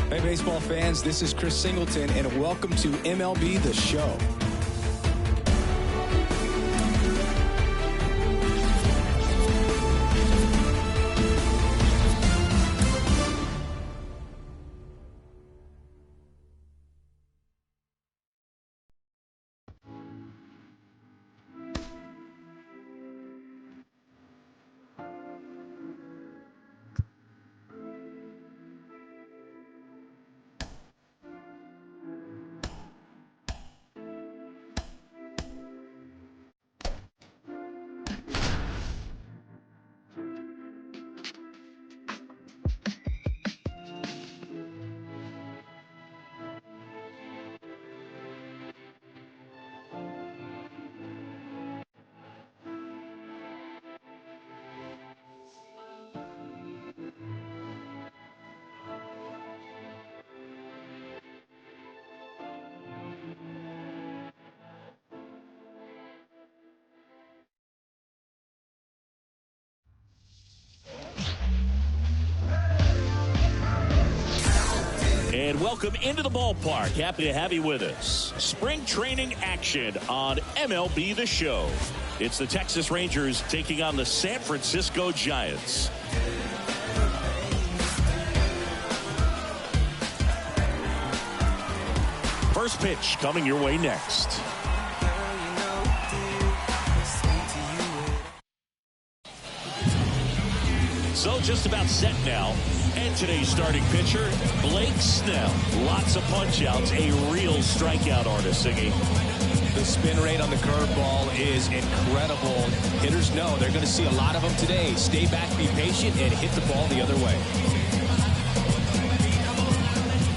Hey, baseball fans, this is Chris Singleton, and welcome to MLB The Show. And welcome into the ballpark. Happy to have you with us. Spring training action on MLB The Show. It's the Texas Rangers taking on the San Francisco Giants. First pitch coming your way next. So just about set now. And today's starting pitcher, Blake Snell. Lots of punch-outs, a real strikeout artist singing. The spin rate on the curveball is incredible. Hitters know they're going to see a lot of them today. Stay back, be patient, and hit the ball the other way.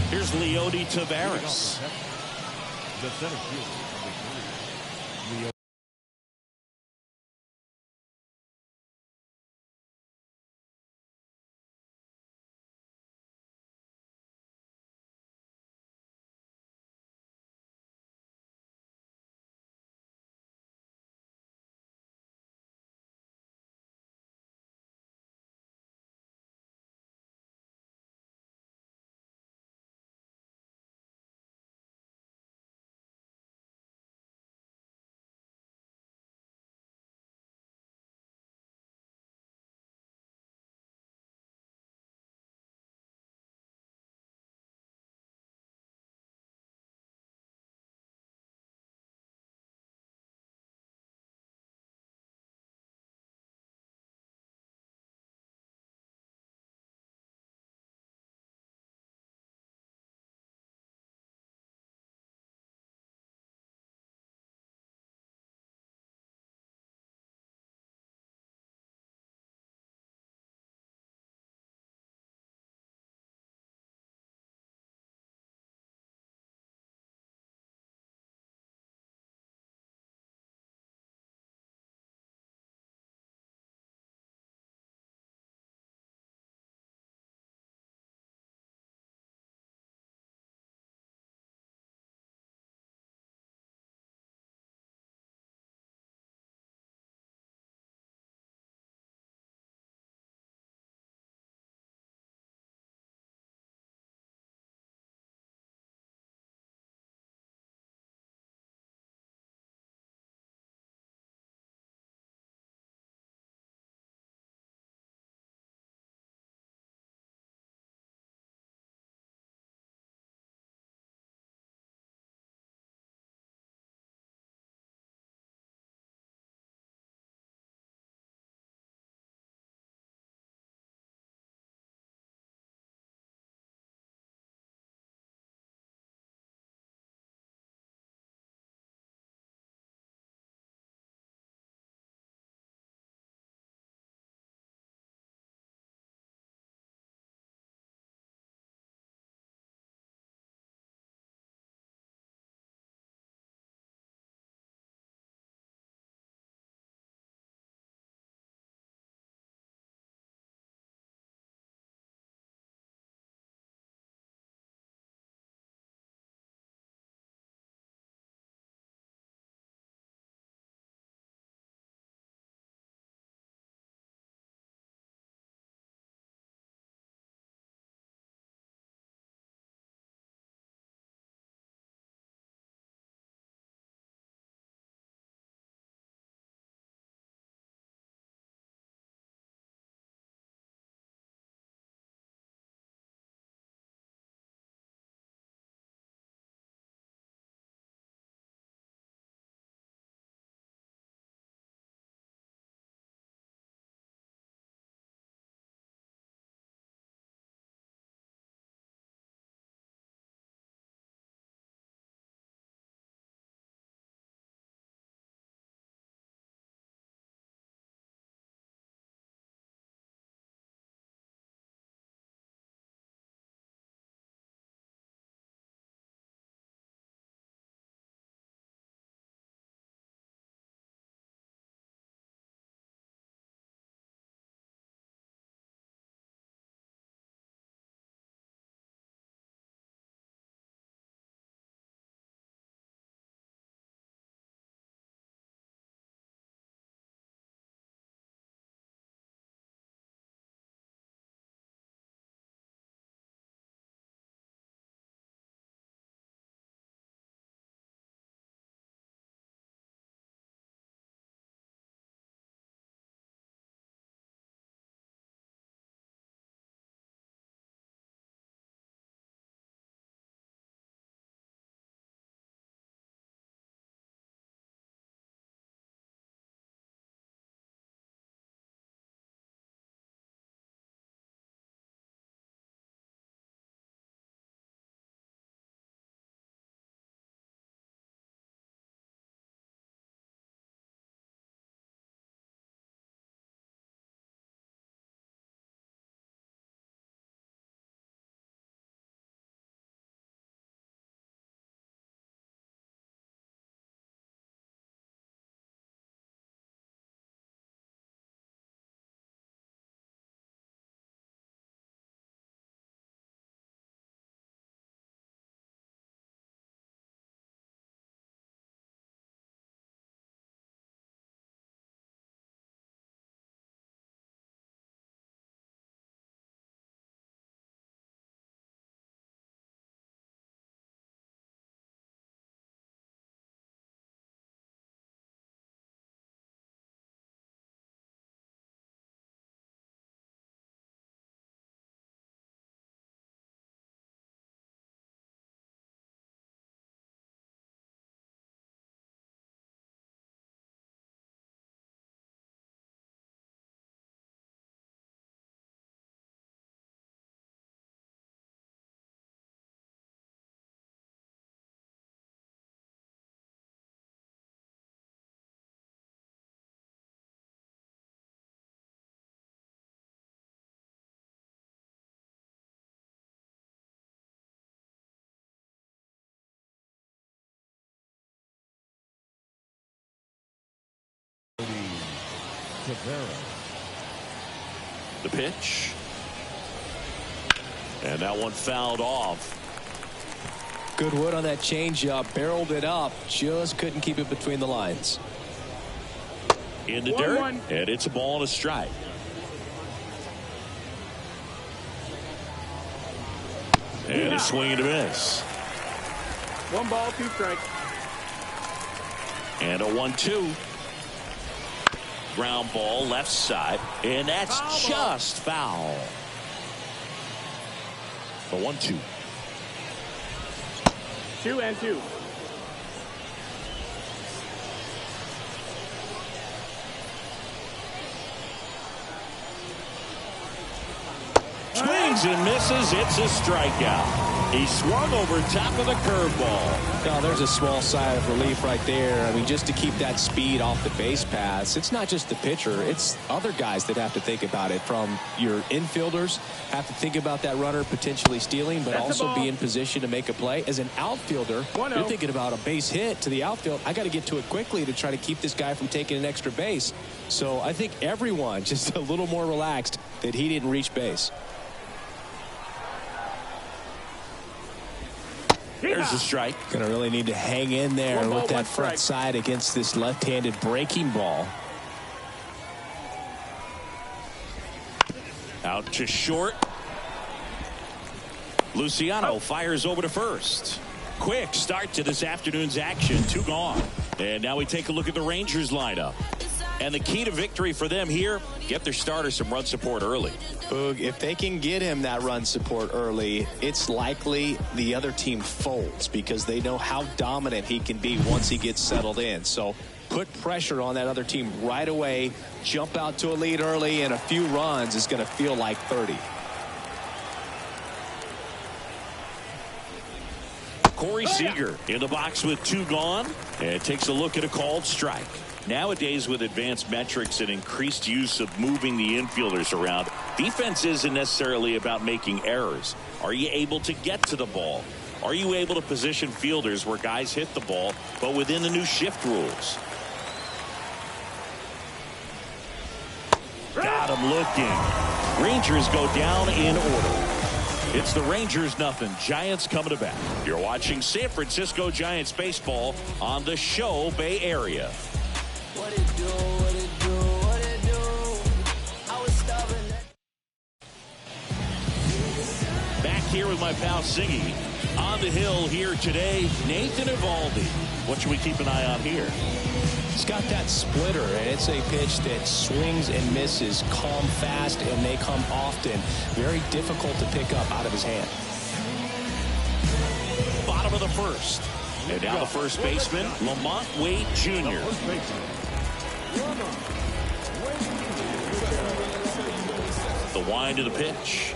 Here's Leody Taveras. The center field. The pitch. And that one fouled off. Good wood on that changeup. Barreled it up. Just couldn't keep it between the lines. In the dirt. And it's a ball and a strike. And a swing and a miss. 1 ball, 2 strikes. And a 1-2. Ground ball left side. And that's just foul. A 1-2. 2-2. Swings and misses. It's a strikeout. He swung over top of the curveball. Now there's a small sigh of relief right there. I mean, just to keep that speed off the base paths. It's not just the pitcher. It's other guys that have to think about it. From your infielders have to think about that runner potentially stealing, but also be in position to make a play. As an outfielder, you're thinking about a base hit to the outfield. I got to get to it quickly to try to keep this guy from taking an extra base. So I think everyone just a little more relaxed that he didn't reach base. There's a strike. Going to really need to hang in there with that front side against this left-handed breaking ball. Out to short. Luciano fires over to first. Quick start to this afternoon's action. 2 gone. And now we take a look at the Rangers lineup. And the key to victory for them here, get their starter some run support early. Boog, if they can get him that run support early, it's likely the other team folds because they know how dominant he can be once he gets settled in. So put pressure on that other team right away, jump out to a lead early, and a few runs is going to feel like 30. Corey Seager in the box with 2 gone and takes a look at a called strike. Nowadays, with advanced metrics and increased use of moving the infielders around, defense isn't necessarily about making errors. Are you able to get to the ball? Are you able to position fielders where guys hit the ball, but within the new shift rules? Got him looking. Rangers go down in order. It's the Rangers nothing. Giants coming to bat. You're watching San Francisco Giants baseball on the Show Bay Area. What it do, what it do, what it do. I was stubborn. Back here with my pal Siggy. On the hill here today, Nathan Eovaldi. What should we keep an eye on here? He's got that splitter, and it's a pitch that swings and misses, come fast, and they come often. Very difficult to pick up out of his hand. Bottom of the first. And now the first baseman, Lamont Wade Jr. The wind of the pitch.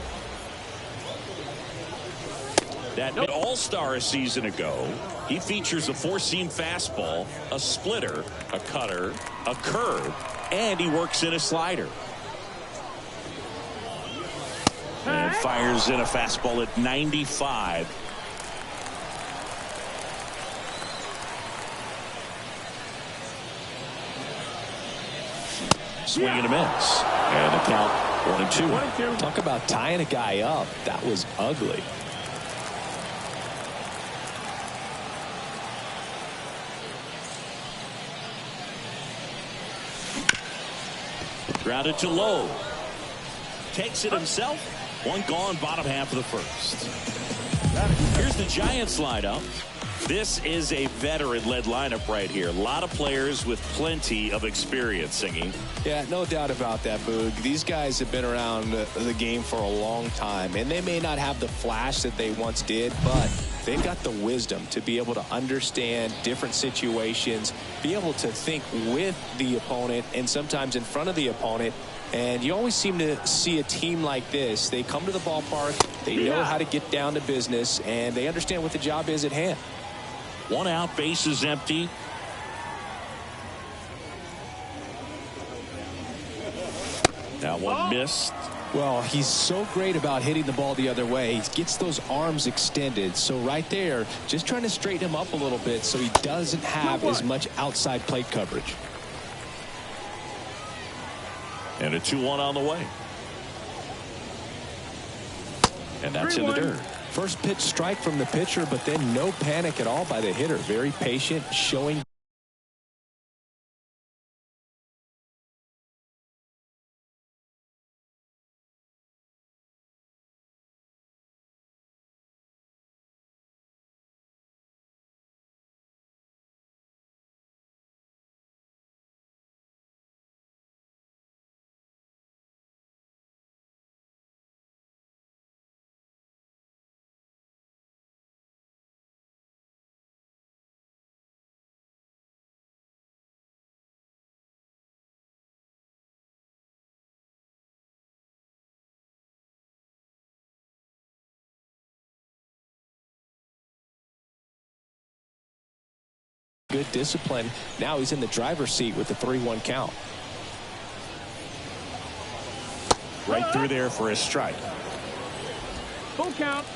That all-star a season ago. He features a 4-seam fastball, a splitter, a cutter, a curve, and he works in a slider. And fires in a fastball at 95. Swing and a miss. And the count 1-2. Talk about tying a guy up. That was ugly. Grounded to low. Takes it himself. 1 gone, bottom half of the first. Here's the Giants lineup. This is a veteran-led lineup right here. A lot of players with plenty of experience, Singing. Yeah, no doubt about that, Boog. These guys have been around the game for a long time, and they may not have the flash that they once did, but they've got the wisdom to be able to understand different situations, be able to think with the opponent and sometimes in front of the opponent. And you always seem to see a team like this. They come to the ballpark, they know how to get down to business, and they understand what the job is at hand. 1 out, base is empty. That one missed. Well, he's so great about hitting the ball the other way. He gets those arms extended. So right there, just trying to straighten him up a little bit so he doesn't have as much outside plate coverage. And a 2-1 on the way. And that's in the dirt. First pitch strike from the pitcher, but then no panic at all by the hitter. Very patient, showing. Good discipline. Now he's in the driver's seat with the 3-1 count. Right through there for a strike. Full count.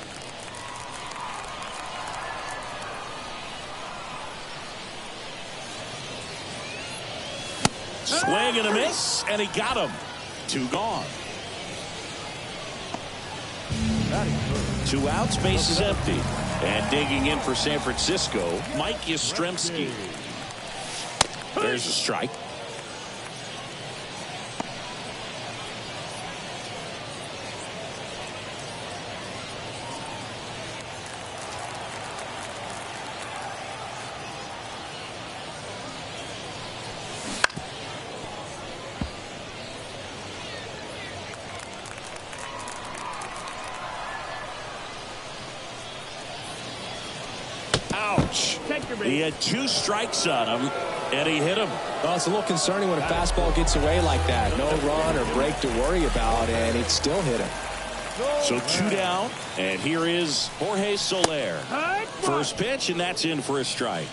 Swing and a miss, and he got him. 2 gone. 2 outs, base is empty. And digging in for San Francisco, Mike Yastrzemski. There's a strike. Ouch. He had 2 strikes on him, and he hit him. Well, it's a little concerning when a fastball gets away like that. No run or break to worry about, and it still hit him. So 2 down, and here is Jorge Soler. First pitch, and that's in for a strike.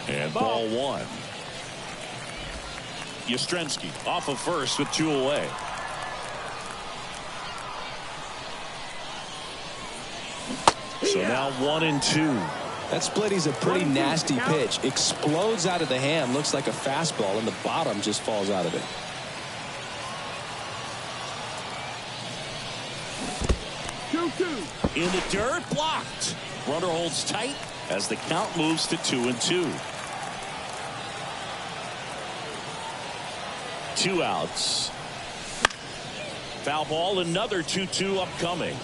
And ball 1. Yastrzemski off of first with 2 away. So now 1-2. That splitty's a pretty nasty pitch. Explodes out of the hand. Looks like a fastball, and the bottom just falls out of it. In the dirt, blocked. Runner holds tight as the count moves to 2-2. 2 outs. Foul ball, another 2-2 upcoming.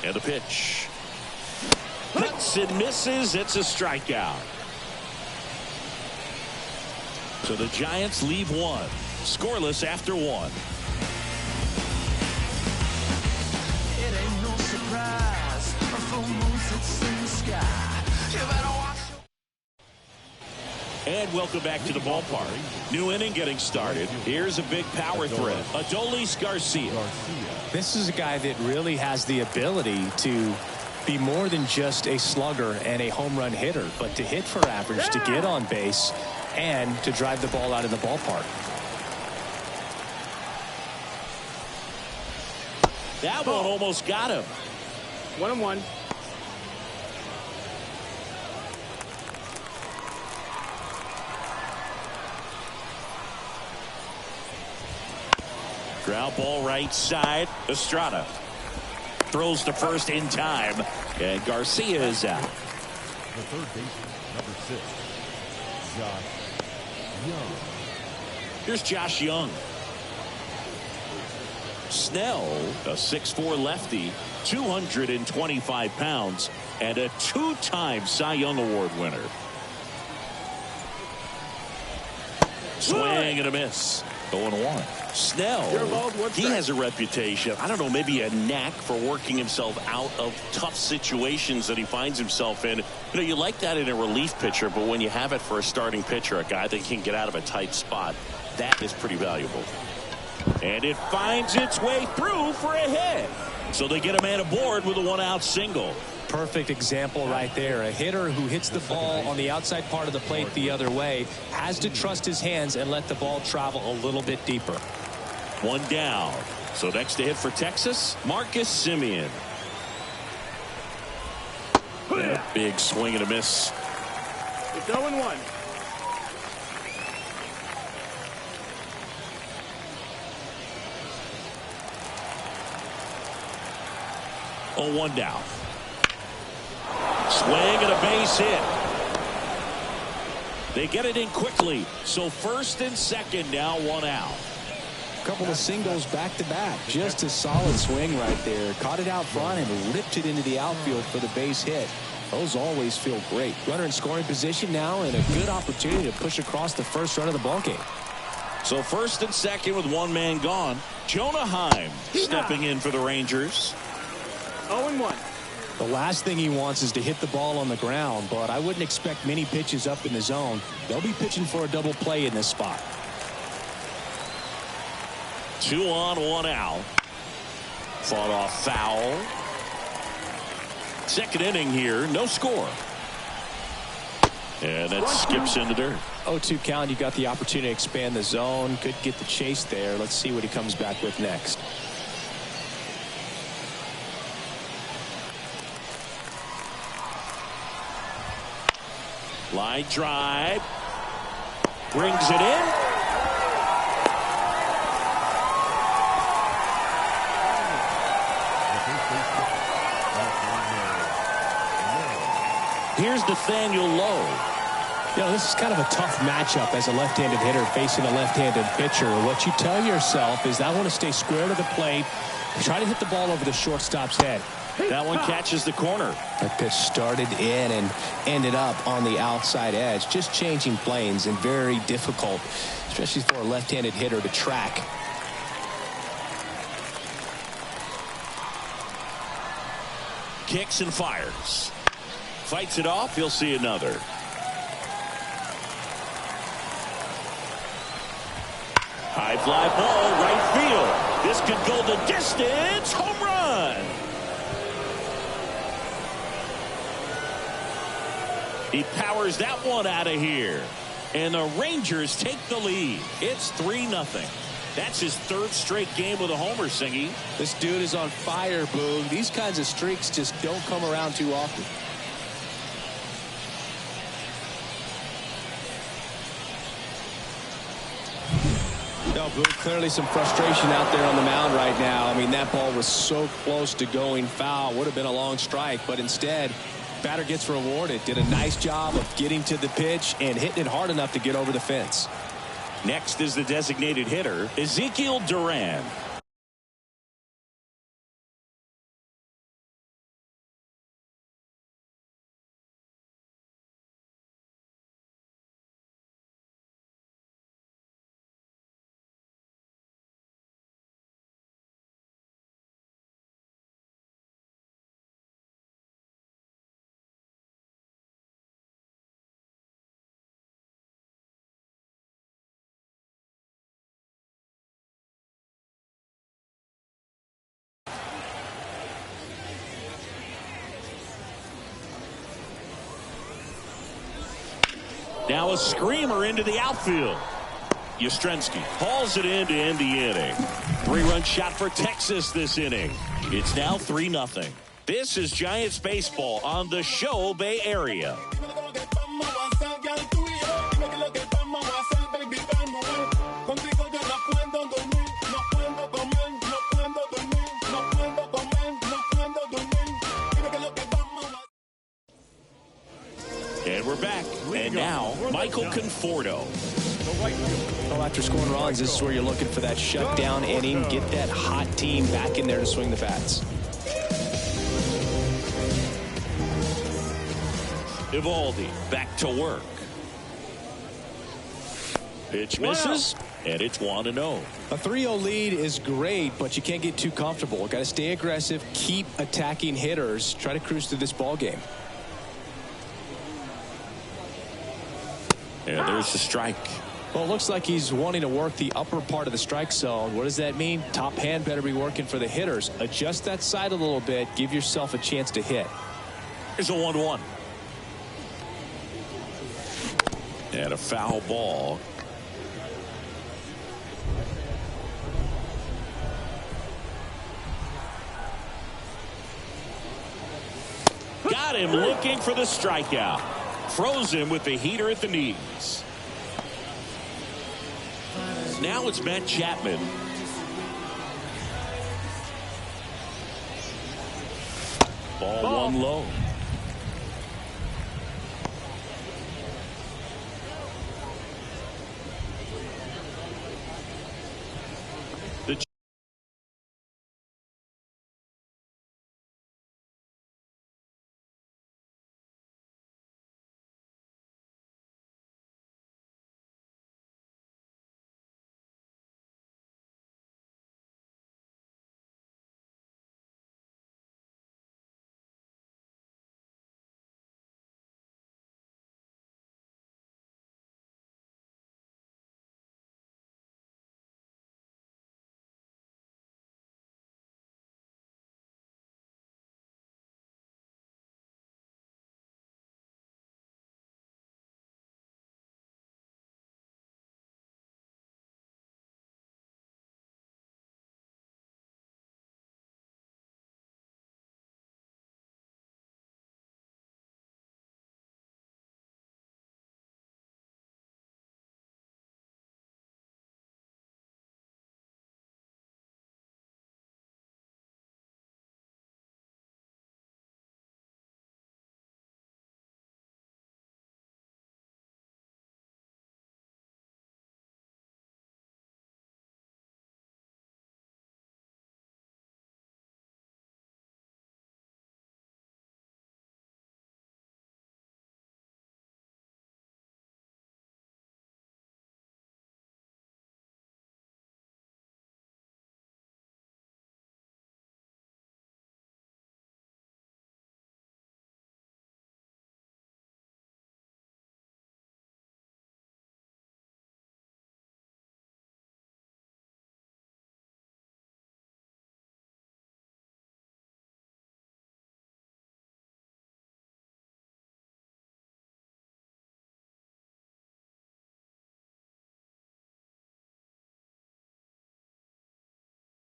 And a pitch. Cuts and misses. It's a strikeout. So the Giants leave 1. Scoreless after 1. It ain't no surprise. A full moon sits in the sky. You better watch. And welcome back to the ballpark. New inning getting started. Here's a big power threat. Adolis Garcia. This is a guy that really has the ability to be more than just a slugger and a home run hitter, but to hit for average, to get on base, and to drive the ball out of the ballpark. That one almost got him. 1-1. Ground ball right side. Estrada throws to first in time, and Garcia is out. The third baseman, number 6, Josh Young. Here's Josh Young. Snell, a 6'4" lefty, 225 pounds, and a 2-time Cy Young Award winner. Swing and a miss. 0-1. Snell, he has a reputation, I don't know, maybe a knack for working himself out of tough situations that he finds himself in. You know, you like that in a relief pitcher, but when you have it for a starting pitcher, a guy that can get out of a tight spot, that is pretty valuable. And it finds its way through for a hit. So they get a man aboard with a one-out single. Perfect example right there. A hitter who hits the ball on the outside part of the plate the other way has to trust his hands and let the ball travel a little bit deeper. One down. So next to hit for Texas, Marcus Semien. And a big swing and a miss. It's 0-1. Oh, 1 down. Swing and a base hit. They get it in quickly. So first and second, now 1 out. Couple of singles back to back. Just a solid swing right there. Caught it out front and ripped it into the outfield for the base hit. Those always feel great. Runner in scoring position now and a good opportunity to push across the first run of the ballgame. So first and second with one man gone. Jonah Heim stepping in for the Rangers. 0-1. The last thing he wants is to hit the ball on the ground, but I wouldn't expect many pitches up in the zone. They'll be pitching for a double play in this spot. 2 on, 1 out. Fought off foul. Second inning here, no score. And that skips into dirt. 0-2 count. You got the opportunity to expand the zone. Could get the chase there. Let's see what he comes back with next. Line drive. Brings it in. Here's Nathaniel Lowe. You know, this is kind of a tough matchup as a left-handed hitter facing a left-handed pitcher. What you tell yourself is I want to stay square to the plate, try to hit the ball over the shortstop's head. That one catches the corner. That pitch started in and ended up on the outside edge. Just changing planes and very difficult, especially for a left-handed hitter to track. Kicks and fires. Fights it off. He'll see another. High fly ball, right field. This could go the distance. Home run. He powers that one out of here. And the Rangers take the lead. It's 3-0. That's his third straight game with a homer, Singy. This dude is on fire, Boog. These kinds of streaks just don't come around too often. No, Boog, clearly some frustration out there on the mound right now. I mean, that ball was so close to going foul. Would have been a long strike, but instead, batter gets rewarded. Did a nice job of getting to the pitch and hitting it hard enough to get over the fence. Next is the designated hitter, Ezekiel Duran. Now a screamer into the outfield. Yastrzemski hauls it in to end the inning. 3-run shot for Texas this inning. It's now 3-0. This is Giants baseball on the Show Bay Area. And we're back. And now, Michael Conforto. Well, after scoring runs, this is where you're looking for that shutdown inning. Get that hot team back in there to swing the bats. Evaldi back to work. Pitch misses, and it's 1-0. A 3-0 lead is great, but you can't get too comfortable. Got to stay aggressive, keep attacking hitters, try to cruise through this ball game. And there's the strike. Well, it looks like he's wanting to work the upper part of the strike zone. What does that mean? Top hand better be working for the hitters. Adjust that side a little bit. Give yourself a chance to hit. Here's a 1-1. And a foul ball. Got him looking for the strikeout. Froze him with the heater at the knees. Now it's Matt Chapman. Ball one low. The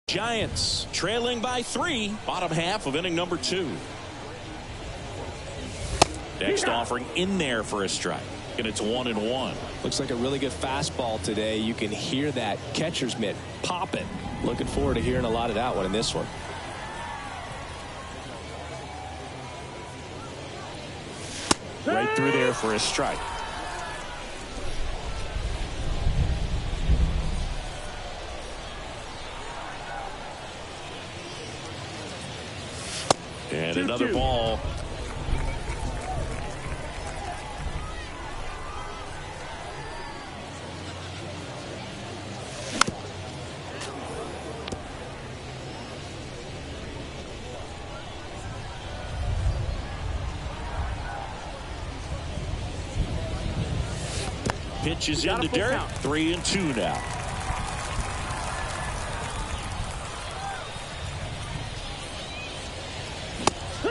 Giants trailing by 3, bottom half of inning number 2. Next offering in there for a strike, and it's 1-1. Looks like a really good fastball today. You can hear that catcher's mitt popping. Looking forward to hearing a lot of that one in this one. Right through there for a strike. And another ball. Pitch is in the dirt. 3-2 now.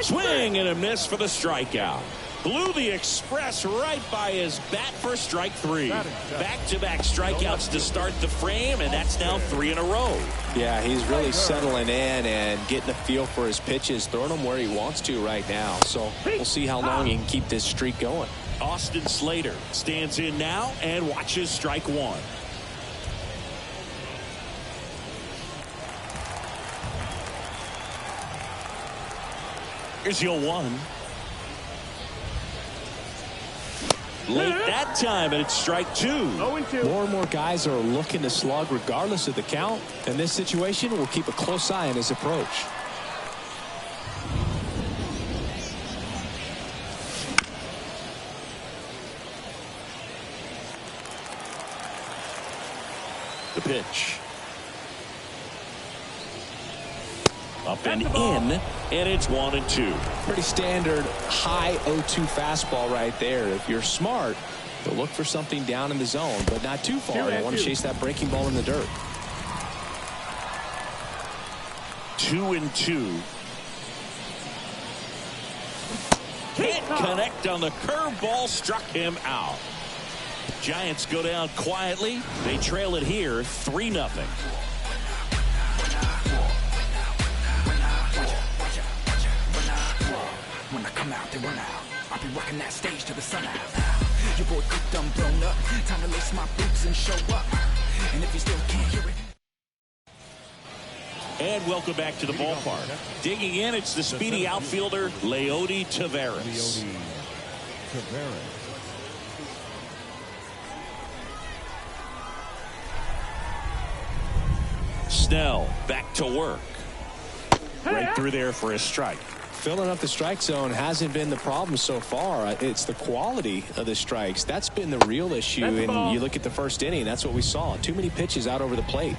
Swing and a miss for the strikeout. Blew the express right by his bat for strike 3. Back-to-back strikeouts to start the frame, and that's now 3 in a row. Yeah, he's really settling in and getting a feel for his pitches, throwing them where he wants to right now. So we'll see how long he can keep this streak going. Austin Slater stands in now and watches strike 1. Here's your 1. Late that time, and it's strike 2. 0-2. More and more guys are looking to slug regardless of the count. In this situation, we'll keep a close eye on his approach. The pitch. Up and in, and it's 1-2. Pretty standard high 0-2 fastball right there. If you're smart, They'll look for something down in the zone, but not too far. They want to chase that breaking ball in the dirt. 2-2. Can't connect on the curveball, struck him out. Giants go down quietly. They trail it here 3-0. When I come out, they run out. I'll be rocking that stage till the sun out. Your boy cooked, I'm blown up. Time to lace my boots and show up. And if you still can't hear it. And welcome back to the ballpark. Digging in, it's the speedy outfielder, Leody Taveras. Leody Taveras. Snell back to work. Right through there for a strike. Filling up the strike zone hasn't been the problem so far. It's the quality of the strikes. That's been the real issue. And you look at the first inning, that's what we saw. Too many pitches out over the plate.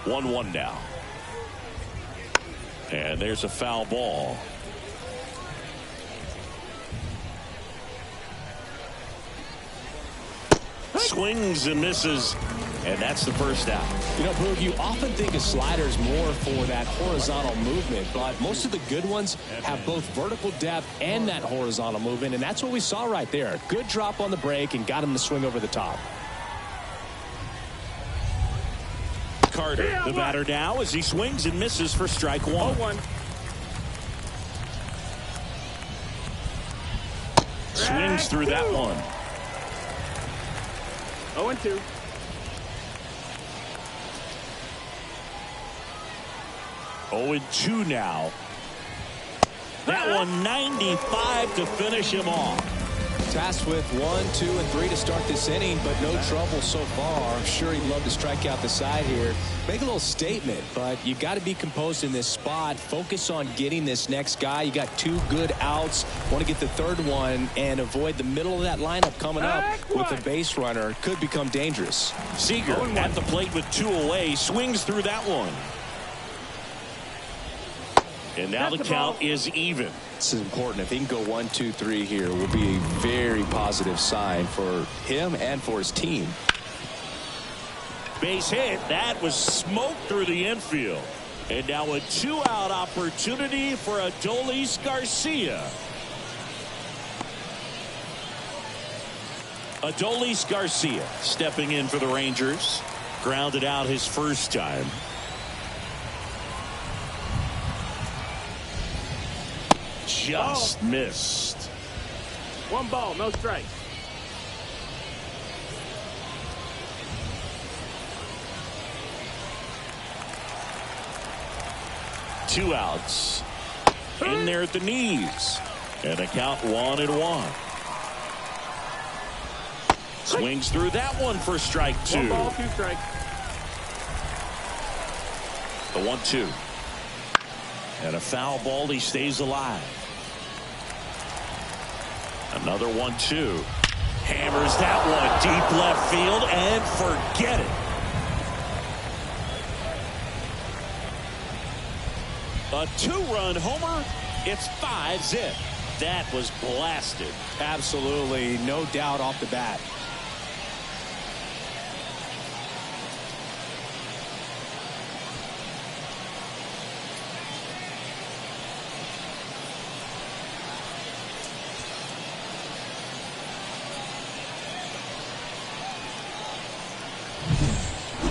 1-1 now. And there's a foul ball. Swings and misses, and that's the first out. You know, Boog, you often think of sliders more for that horizontal movement, but most of the good ones have both vertical depth and that horizontal movement, and that's what we saw right there. Good drop on the break and got him to swing over the top. Carter, the batter now, as he swings and misses for strike one. 0-1. Swings through that one. 0-2. Oh, 2 now. That one 95 to finish him off. Tasked with 1, 2, and 3 to start this inning, but no trouble so far. I'm sure he'd love to strike out the side here. Make a little statement, but you got to be composed in this spot. Focus on getting this next guy. You got 2 good outs. Want to get the third one and avoid the middle of that lineup coming up with a base runner. Could become dangerous. Seager at the plate with 2 away. Swings through that one. And now the count is even. This is important. If he can go 1, 2, 3 here, will be a very positive sign for him and for his team. Base hit. That was smoked through the infield. And now a 2-out opportunity for Adolis Garcia. Adolis Garcia stepping in for the Rangers. Grounded out his first time. Just missed. 1 ball, no strikes. Two outs. In there at the knees. And a count 1-1. Swings through that one for strike 2. 1 ball, 2 strikes. The 1-2. And a foul ball. He stays alive. Another 1-2. Hammers that one deep left field and forget it. A 2-run homer. It's 5-zip. That was blasted. Absolutely. No doubt off the bat.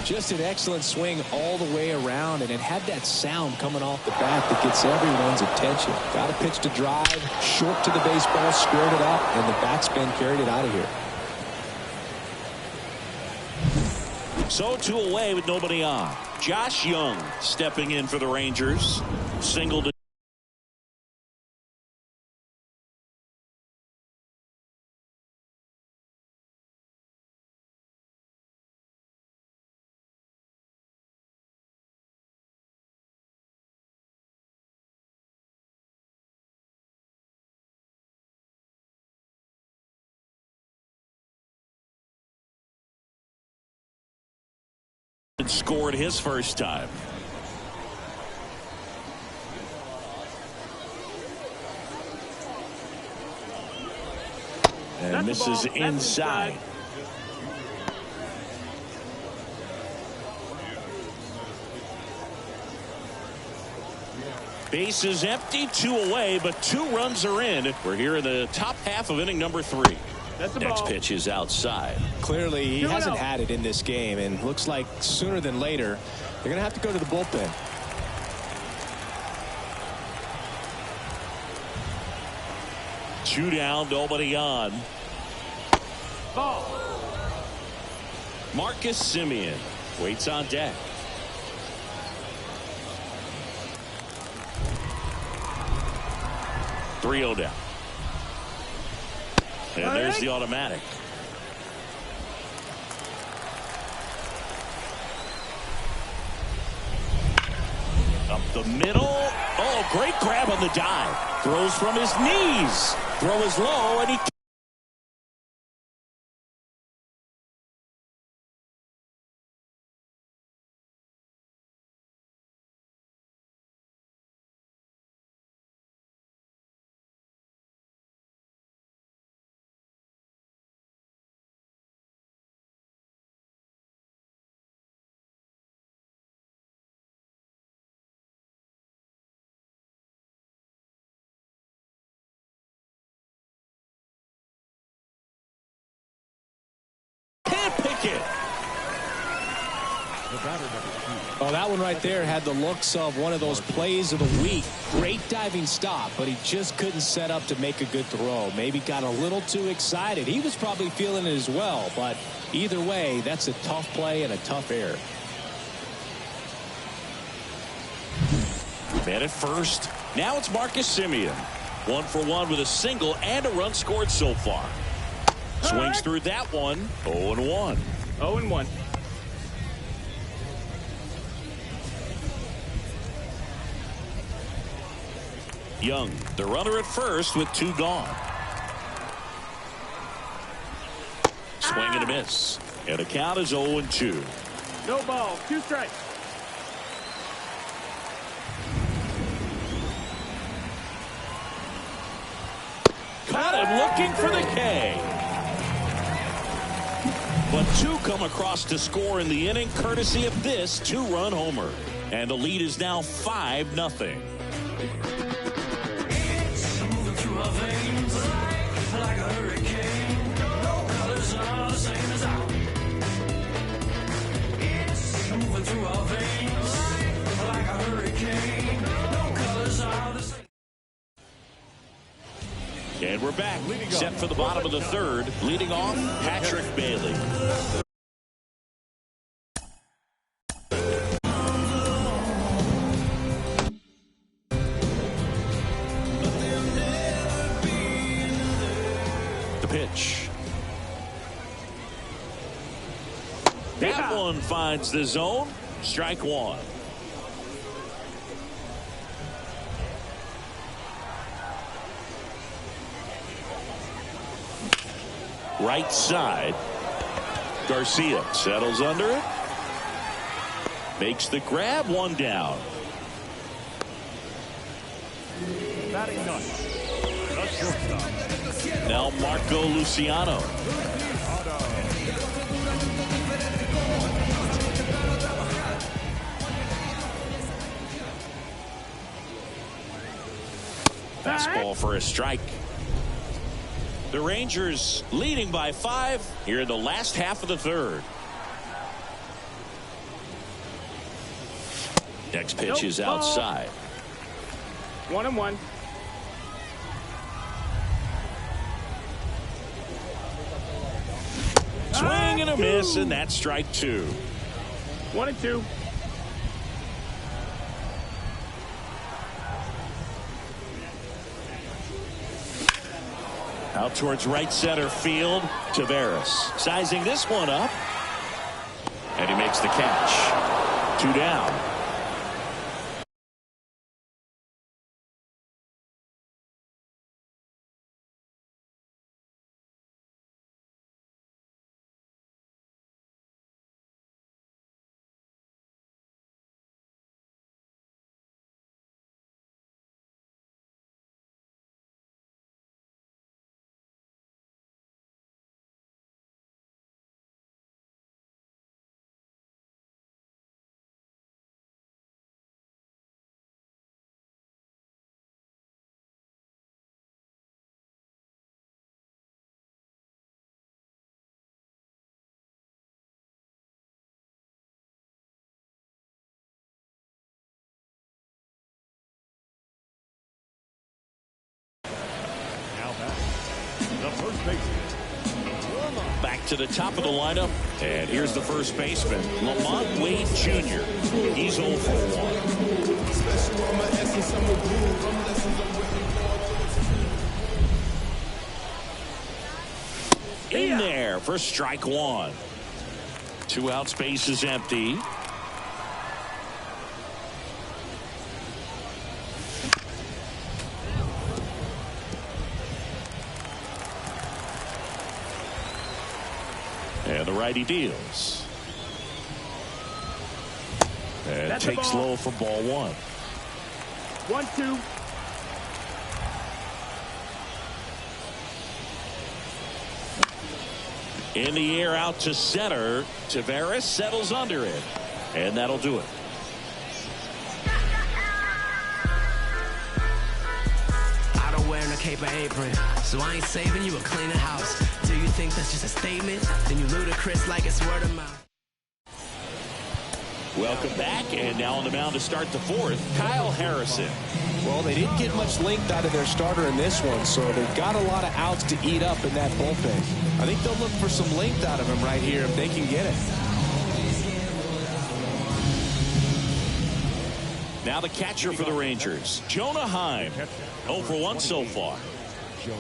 Just an excellent swing all the way around, and it had that sound coming off the bat that gets everyone's attention. Got a pitch to drive, short to the baseball, squared it up, and the backspin carried it out of here. So 2 away with nobody on. Josh Young stepping in for the Rangers. Singled. Scored his first time. And misses inside. Base is empty, 2 away, but 2 runs are in. We're here in the top half of inning number 3. Next pitch is outside. Clearly, he hasn't had it in this game, and looks like sooner than later, they're going to have to go to the bullpen. Two down, nobody on. Ball. Marcus Semien waits on deck. Three-0 down. And there's the automatic. Up the middle. Oh, great grab on the dive. Throws from his knees. Throw is low, and he... Oh, that one right there had the looks of one of those plays of the week. Great diving stop, but he just couldn't set up to make a good throw. Maybe got a little too excited. He was probably feeling it as well, but either way, that's a tough play and a tough error. Man at first. Now it's Marcus Semien. 1 for 1 with a single and a run scored so far. Swings through that one. 0-1. 0-1. Young, the runner at first with 2 gone. Swing and a miss. And the count is 0-2. No ball. 2 strikes. Caught him looking for the K. But 2 come across to score in the inning, courtesy of this 2-run homer. And the lead is now 5-0. And we're back, set for the bottom of the 3rd. Leading off, Patrick Bailey. The pitch. That one finds the zone. Strike 1. Right side. Garcia settles under it. Makes the grab, 1 down. Now Marco Luciano. Fastball for a strike. The Rangers leading by 5 here in the last half of the 3rd. Next pitch is outside. 1-1. Swing and a miss, and that's strike 2. 1-2. Out towards right center field. Taveras sizing this one up. And he makes the catch. 2 down. first baseman. Back to the top of the lineup, and here's the first baseman, Lamont Wade Jr. He's 0 for 1. In there for strike one. 2 outs, base is empty. And the righty deals. And that's takes low for ball 1. 1-2. In the air out to center. Tavares settles under it. And that'll do it. I don't wear a cape or apron, so I ain't saving you a cleaner house. Do you think that's just a statement? Then you ludicrous like it's word of mouth. Welcome back, and now on the mound to start the 4th, Kyle Harrison. Well, they didn't get much length out of their starter in this one, so they've got a lot of outs to eat up in that bullpen. I think they'll look for some length out of him right here if they can get it. Now the catcher for the Rangers, Jonah Heim, 0 for 1 so far.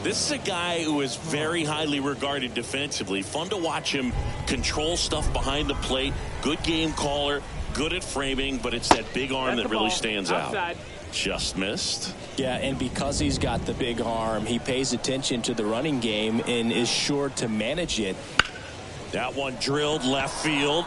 This is a guy who is very highly regarded defensively. Fun to watch him control stuff behind the plate. Good game caller, good at framing, but it's that big arm that really stands out. Just missed. Yeah, and because he's got the big arm, he pays attention to the running game and is sure to manage it. That one drilled left field,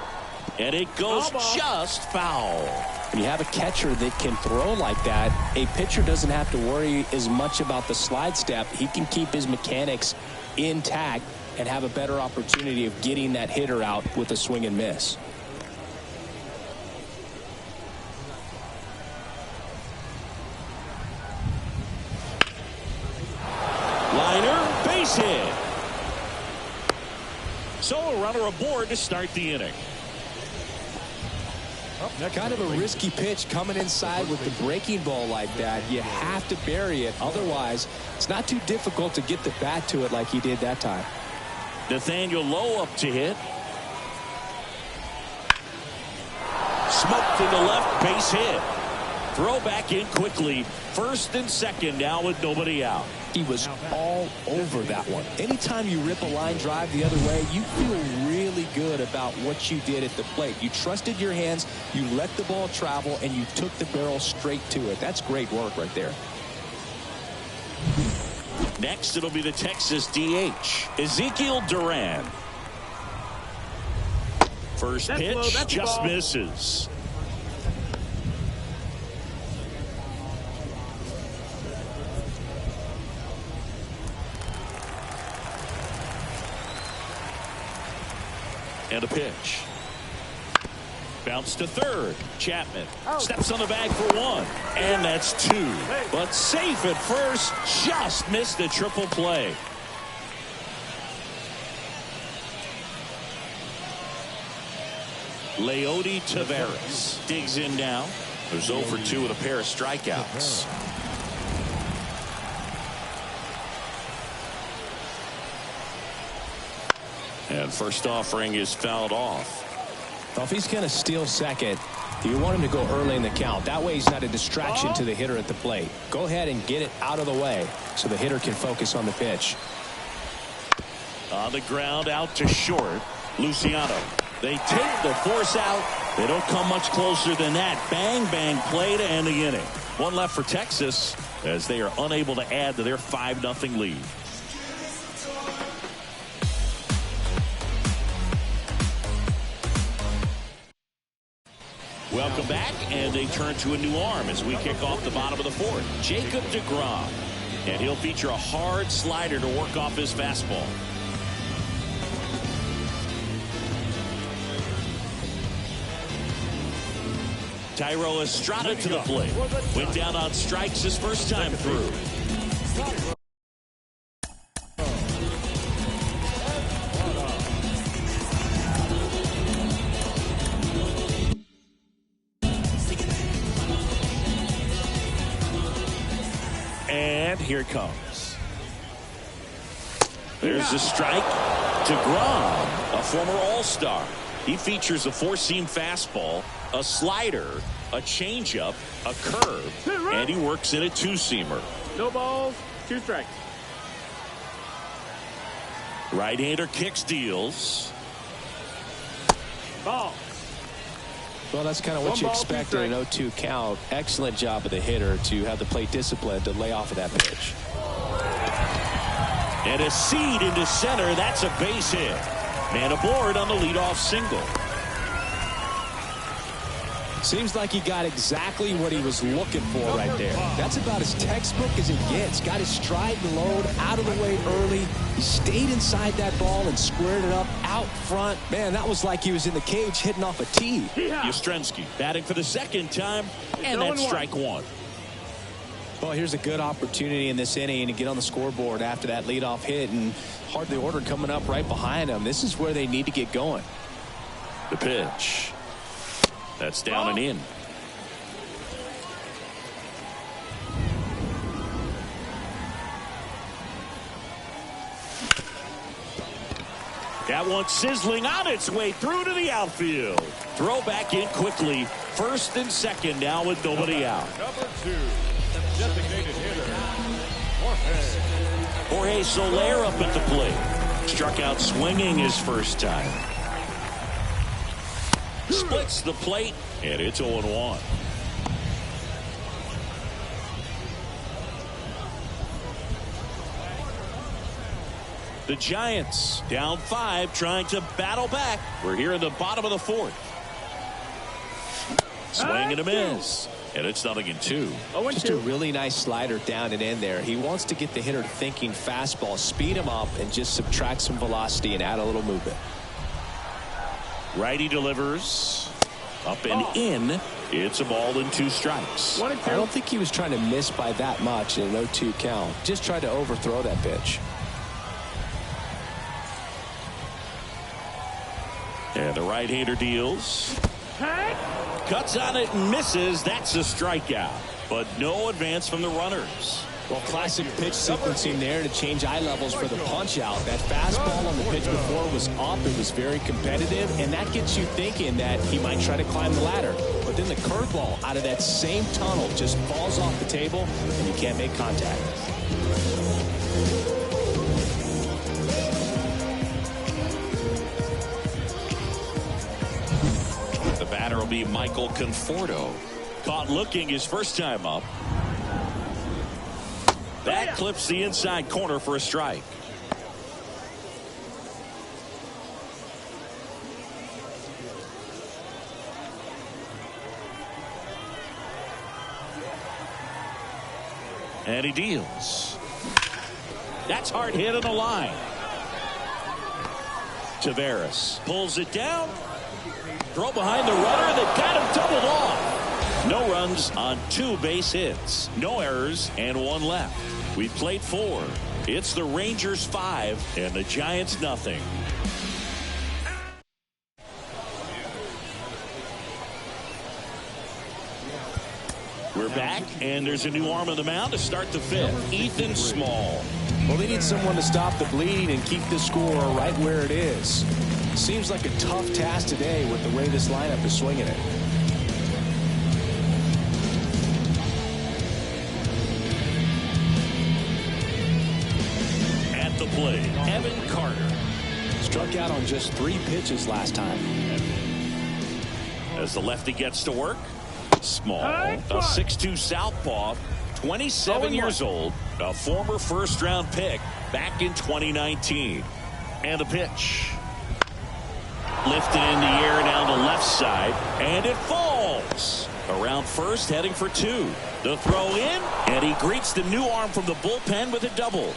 and it goes just foul. When you have a catcher that can throw like that, a pitcher doesn't have to worry as much about the slide step. He can keep his mechanics intact and have a better opportunity of getting that hitter out with a swing and miss. Liner, base hit. So a runner aboard to start the inning. Kind of a risky pitch coming inside with the breaking ball like that. You have to bury it. Otherwise, it's not too difficult to get the bat to it like he did that time. Nathaniel Lowe up to hit. Smoked in the left, base hit. Throw back in quickly. First and second now with nobody out. He was all over that one. Anytime you rip a line drive the other way, you feel really good about what you did at the plate. You trusted your hands, you let the ball travel, and you took the barrel straight to it. That's great work right there. Next, it'll be the Texas DH, Ezekiel Duran. First pitch just misses. And a pitch. Bounce to third. Chapman steps on the bag for 1. And that's 2. But safe at first. Just missed the triple play. Leody Taveras digs in now. There's 0 for 2 with a pair of strikeouts. And first offering is fouled off. Well, if he's going to steal second, you want him to go early in the count. That way he's not a distraction to the hitter at the plate. Go ahead and get it out of the way so the hitter can focus on the pitch. On the ground out to short. Luciano. They take the force out. They don't come much closer than that. Bang, bang play to end the inning. 1 left for Texas as they are unable to add to their 5-0 lead. Welcome back, and they turn to a new arm as we kick off the bottom of the 4th. Jacob deGrom. And he'll feature a hard slider to work off his fastball. Thairo Estrada to the plate. Went down on strikes his first time through. And here it comes. There's a strike to Grom, a former All-Star. He features a four-seam fastball, a slider, a changeup, a curve, and he works in a two-seamer. No balls, 2 strikes. Right-hander kicks, deals. Ball. Well, that's kind of what you expect in an 0-2 count. Excellent job of the hitter to have the plate discipline to lay off of that pitch. And a seed into center. That's a base hit. Man aboard on the leadoff single. Seems like he got exactly what he was looking for right there. That's about as textbook as it gets. Got his stride and load out of the way early. He stayed inside that ball and squared it up out front. Man, that was like he was in the cage hitting off a tee. Yastrzemski batting for the second time, and that's strike 1. Well, here's a good opportunity in this inning to get on the scoreboard after that leadoff hit, and hardly order coming up right behind him. This is where they need to get going. The pitch. That's down and in. That one sizzling on its way through to the outfield. Throw back in quickly. First and second now with nobody out. Number 2, designated hitter, Jorge Soler up at the plate. Struck out swinging his first time. Splits the plate, and it's 0-1. The Giants down 5, trying to battle back. We're here in the bottom of the 4th. Swing and a miss. And it's 0-2. Just a really nice slider down and in there. He wants to get the hitter thinking fastball, speed him up, and just subtract some velocity and add a little movement. Righty delivers. Up and in. It's a ball and 2 strikes. I don't think he was trying to miss by that much in an 0-2 count. Just tried to overthrow that pitch. And the right-hander deals. Cuts on it and misses. That's a strikeout. But no advance from the runners. Well, classic pitch sequencing there to change eye levels for the punch out. That fastball on the pitch before was up. It was very competitive, and that gets you thinking that he might try to climb the ladder. But then the curveball out of that same tunnel just falls off the table, and you can't make contact. The batter will be Michael Conforto. Caught looking his first time up. That clips the inside corner for a strike. And he deals. That's hard hit on the line. Taveras pulls it down. Throw behind the runner that got him doubled off. No runs on 2 base hits. No errors and 1 left. We played 4. It's the Rangers 5 and the Giants nothing. We're back, and there's a new arm on the mound to start the 5th. Ethan Small. Well, they need someone to stop the bleeding and keep the score right where it is. Seems like a tough task today with the way this lineup is swinging it. At the plate, Evan Carter. Struck out on just 3 pitches last time. As the lefty gets to work. Small, a 6'2 southpaw, 27 years old, a former first-round pick back in 2019. And the pitch. Lifted in the air down the left side, and it falls. Around first, heading for 2. The throw in, and he greets the new arm from the bullpen with a double.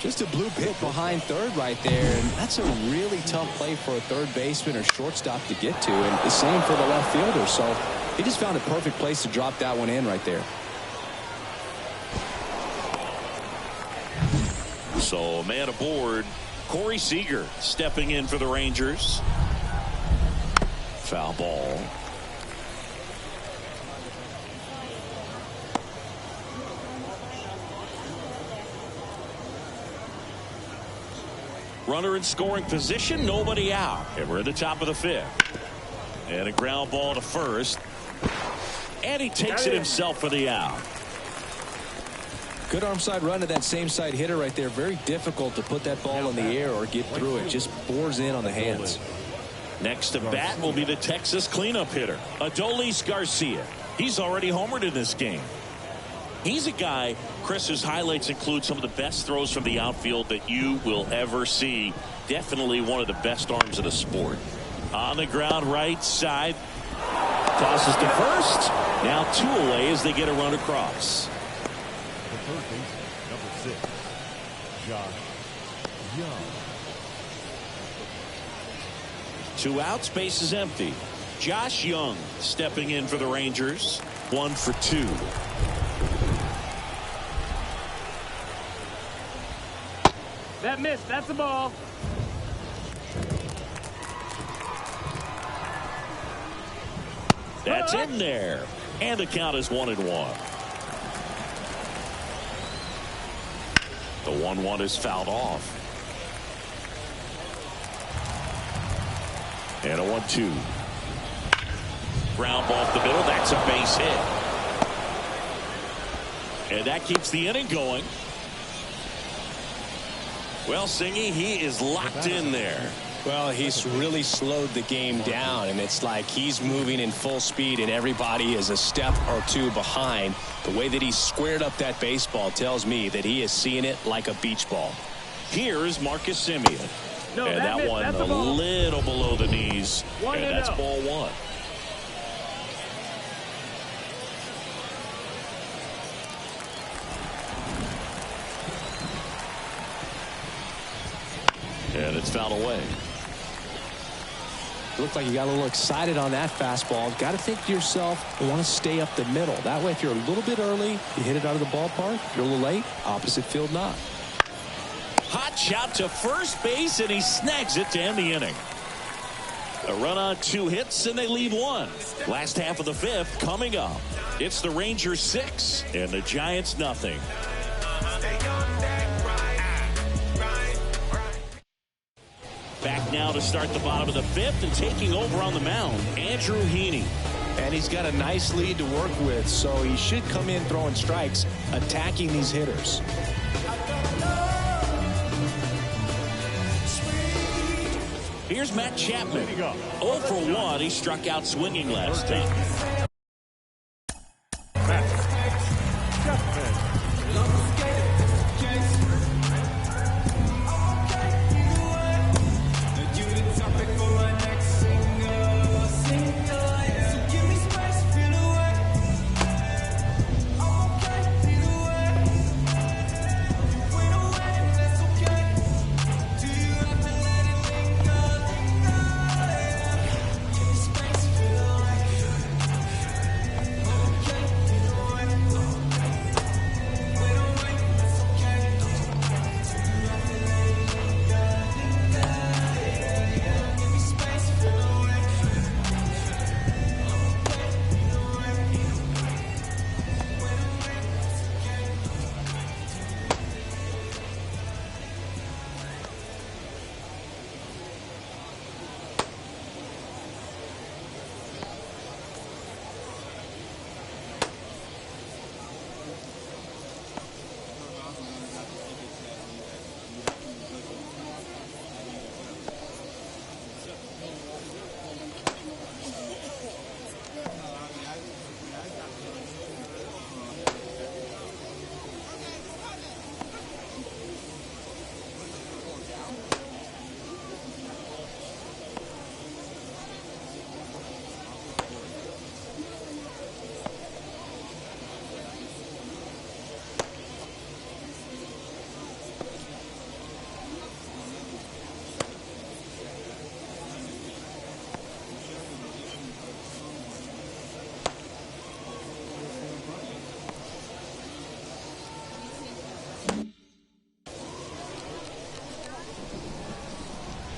Just a bloop hit behind third right there, and that's a really tough play for a third baseman or shortstop to get to, and the same for the left fielder. So he just found a perfect place to drop that one in right there. So man aboard, Corey Seager stepping in for the Rangers. Foul ball. Runner in scoring position, nobody out. And we're at the top of the 5th. And a ground ball to first. And he takes it himself for the out. Good arm side run to that same side hitter right there. Very difficult to put that ball in the air or get through it. Just bores in on the hands. Next to bat will be the Texas cleanup hitter, Adolis Garcia. He's already homered in this game. He's a guy, Chris, whose highlights include some of the best throws from the outfield that you will ever see. Definitely one of the best arms of the sport. On the ground right side. Tosses to first. Now 2 away as they get a run across. The third baseman, number 6, Josh Young. 2 outs, base is empty. Josh Young stepping in for the Rangers. 1 for 2. That missed. That's the ball. That's in there. And the count is 1-1. The 1-1 is fouled off. And a 1-2. Ground ball off the middle. That's a base hit. And that keeps the inning going. Well, Singy, he is locked in there. Well, he's really slowed the game down, and it's like he's moving in full speed, and everybody is a step or 2 behind. The way that he squared up that baseball tells me that he is seeing it like a beach ball. Here is Marcus Semien. No, and that one a little below the knees. And that's ball 1. And it's fouled away. Looked like you got a little excited on that fastball. Got to think to yourself, you want to stay up the middle. That way, if you're a little bit early, you hit it out of the ballpark. If you're a little late, opposite field not. Hot shot to first base, and he snags it to end the inning. A run on 2 hits, and they leave 1. Last half of the 5th coming up. It's the Rangers 6 and the Giants nothing. Back now to start the bottom of the 5th, and taking over on the mound, Andrew Heaney. And he's got a nice lead to work with, so he should come in throwing strikes, attacking these hitters. Here's Matt Chapman. 0 for 1. He struck out swinging last time.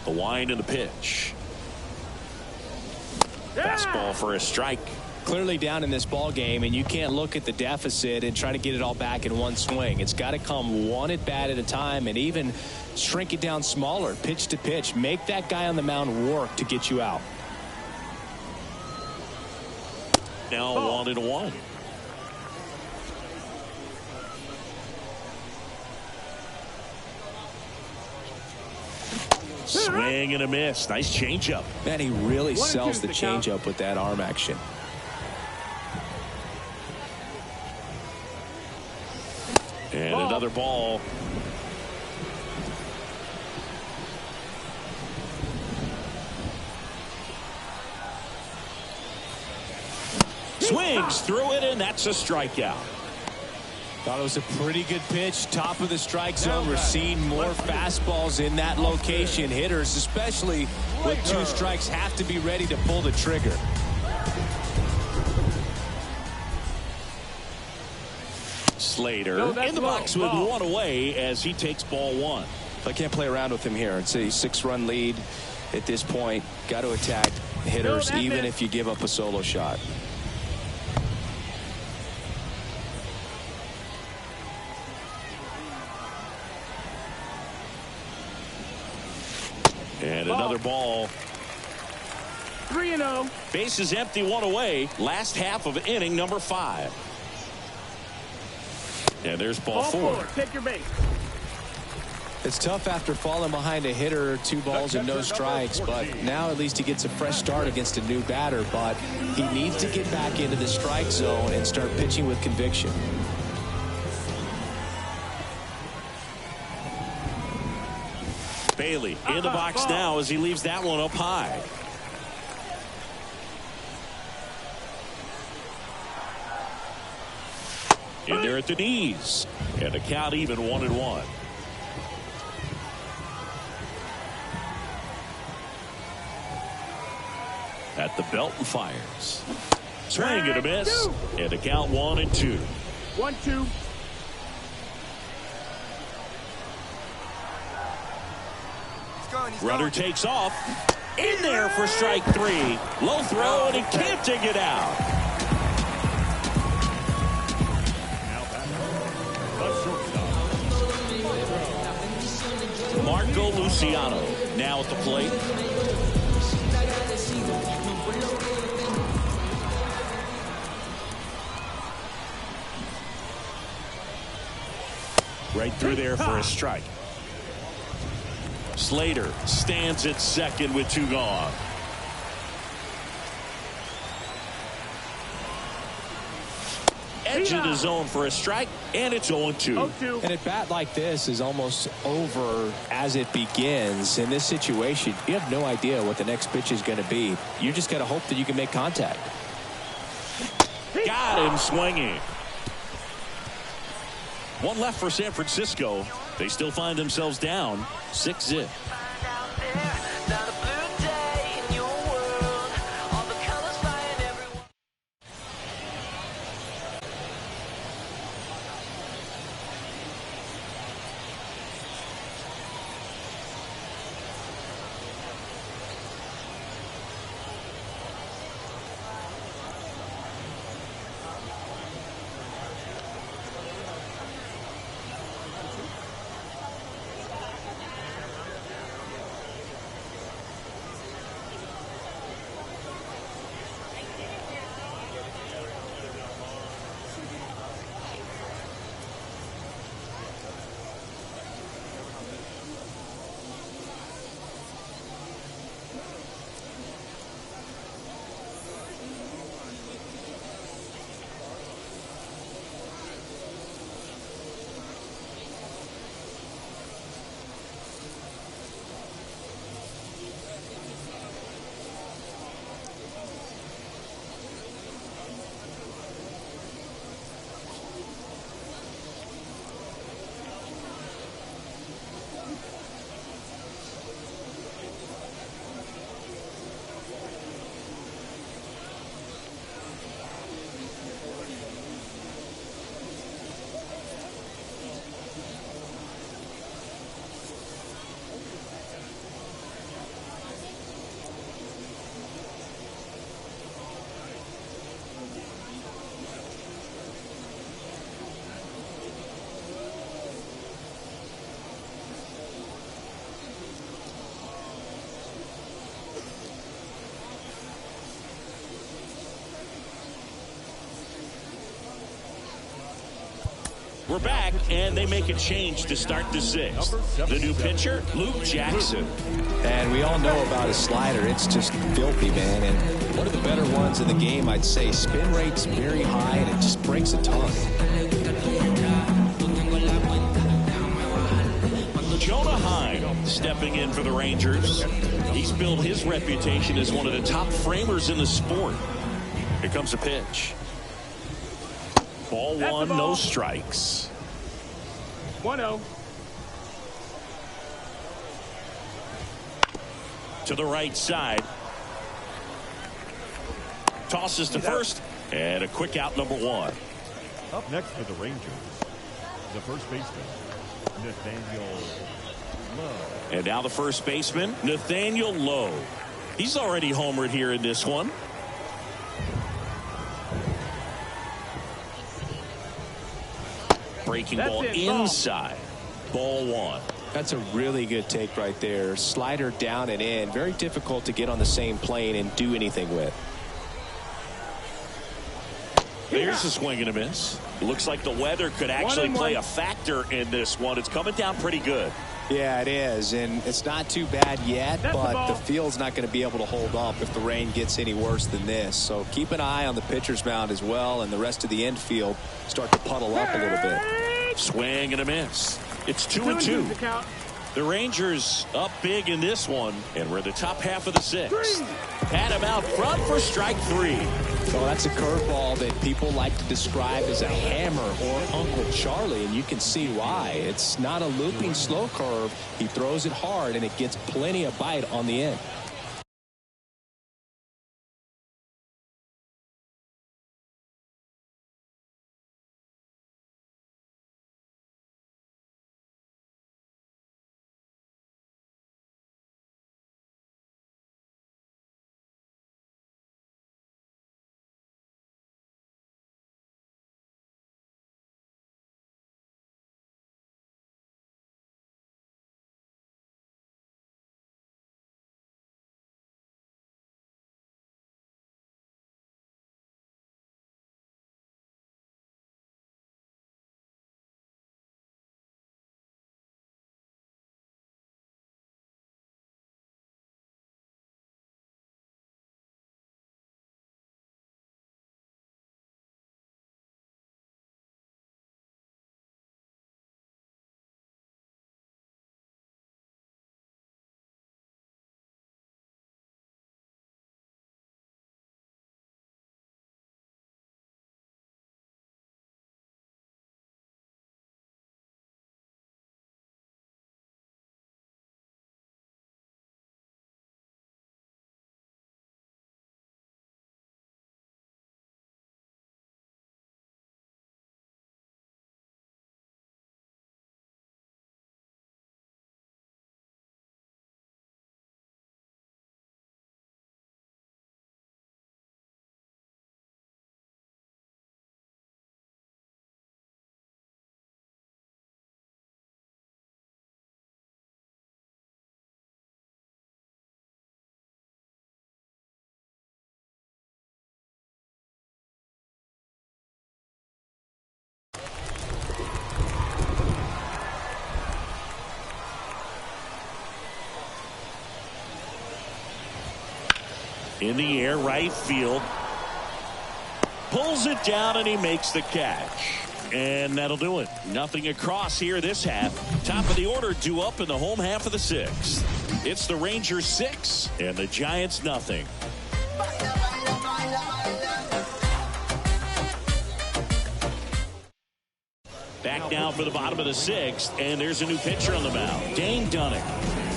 The wind and the pitch. Fastball for a strike. clearly down in this ball game, and you can't look at the deficit and try to get it all back in one swing. It's got to come one at bat at a time, and even shrink it down smaller, pitch to pitch. Make that guy on the mound work to get you out. Now 1-1. Swing and a miss. Nice changeup. Man, he really sells the changeup with that arm action. And another ball. Swings through it, and that's a strikeout. Thought it was a pretty good pitch. Top of the strike zone. We're seeing more fastballs in that location. Hitters, especially with 2 strikes, have to be ready to pull the trigger. Slater in the box with 1 away as he takes ball 1. I can't play around with him here. It's a 6-run lead at this point. Got to attack hitters even if you give up a solo shot. And another ball. 3-0. Bases empty, 1 away. Last half of inning number 5. And there's ball 4. Take your base. It's tough after falling behind a hitter, 2 balls and no strikes, but now at least he gets a fresh start against a new batter. But he needs to get back into the strike zone and start pitching with conviction. Bailey in the box now as he leaves that one up high. In there at the knees. And the count even 1-1. At the belt and fires. Swing and a miss. And the count 1-2. 1-2. Runner takes off. In there for strike 3. Low throw, and he can't dig it out. Marco Luciano now at the plate. Right through there for a strike. Slater stands at second with 2 gone. Edge of the zone for a strike, and it's 0-2. And a bat like this is almost over as it begins. In this situation, you have no idea what the next pitch is going to be. You just got to hope that you can make contact. Got him swinging. 1 left for San Francisco. They still find themselves down 6-0. We're back, and they make a change to start the sixth. The new pitcher, Luke Jackson. And we all know about his slider. It's just filthy, man. And one of the better ones in the game, I'd say. Spin rate's very high, and it just breaks a ton. Jonah Heim stepping in for the Rangers. He's built his reputation as one of the top framers in the sport. Here comes a pitch. Ball one, no strikes. 1-0. To the right side. Tosses to first. And a quick out, number one. Up next for the Rangers, the first baseman, Nathaniel Lowe. And now the first baseman, Nathaniel Lowe. He's already homered here in this one. Breaking ball inside. Ball one. That's a really good take right there. Slider down and in. Very difficult to get on the same plane and do anything with. There's a swing and a miss. Looks like the weather could actually play a factor in this one. It's coming down pretty good. Yeah, it is, and it's not too bad yet, but the field's not going to be able to hold up if the rain gets any worse than this. So keep an eye on the pitcher's mound as well, and the rest of the infield start to puddle up a little bit. Swing and a miss. It's 2-2. The Rangers up big in this one, and we're in the top half of the sixth. Had him out front for strike three. Well, that's a curveball that people like to describe as a hammer or Uncle Charlie, and you can see why. It's not a looping slow curve. He throws it hard, and it gets plenty of bite on the end. In the air, right field. Pulls it down, and he makes the catch. And that'll do it. Nothing across here this half. Top of the order due up in the home half of the sixth. It's the Rangers 6 and the Giants nothing. Back now for the bottom of the sixth, and there's a new pitcher on the mound, Dane Dunning.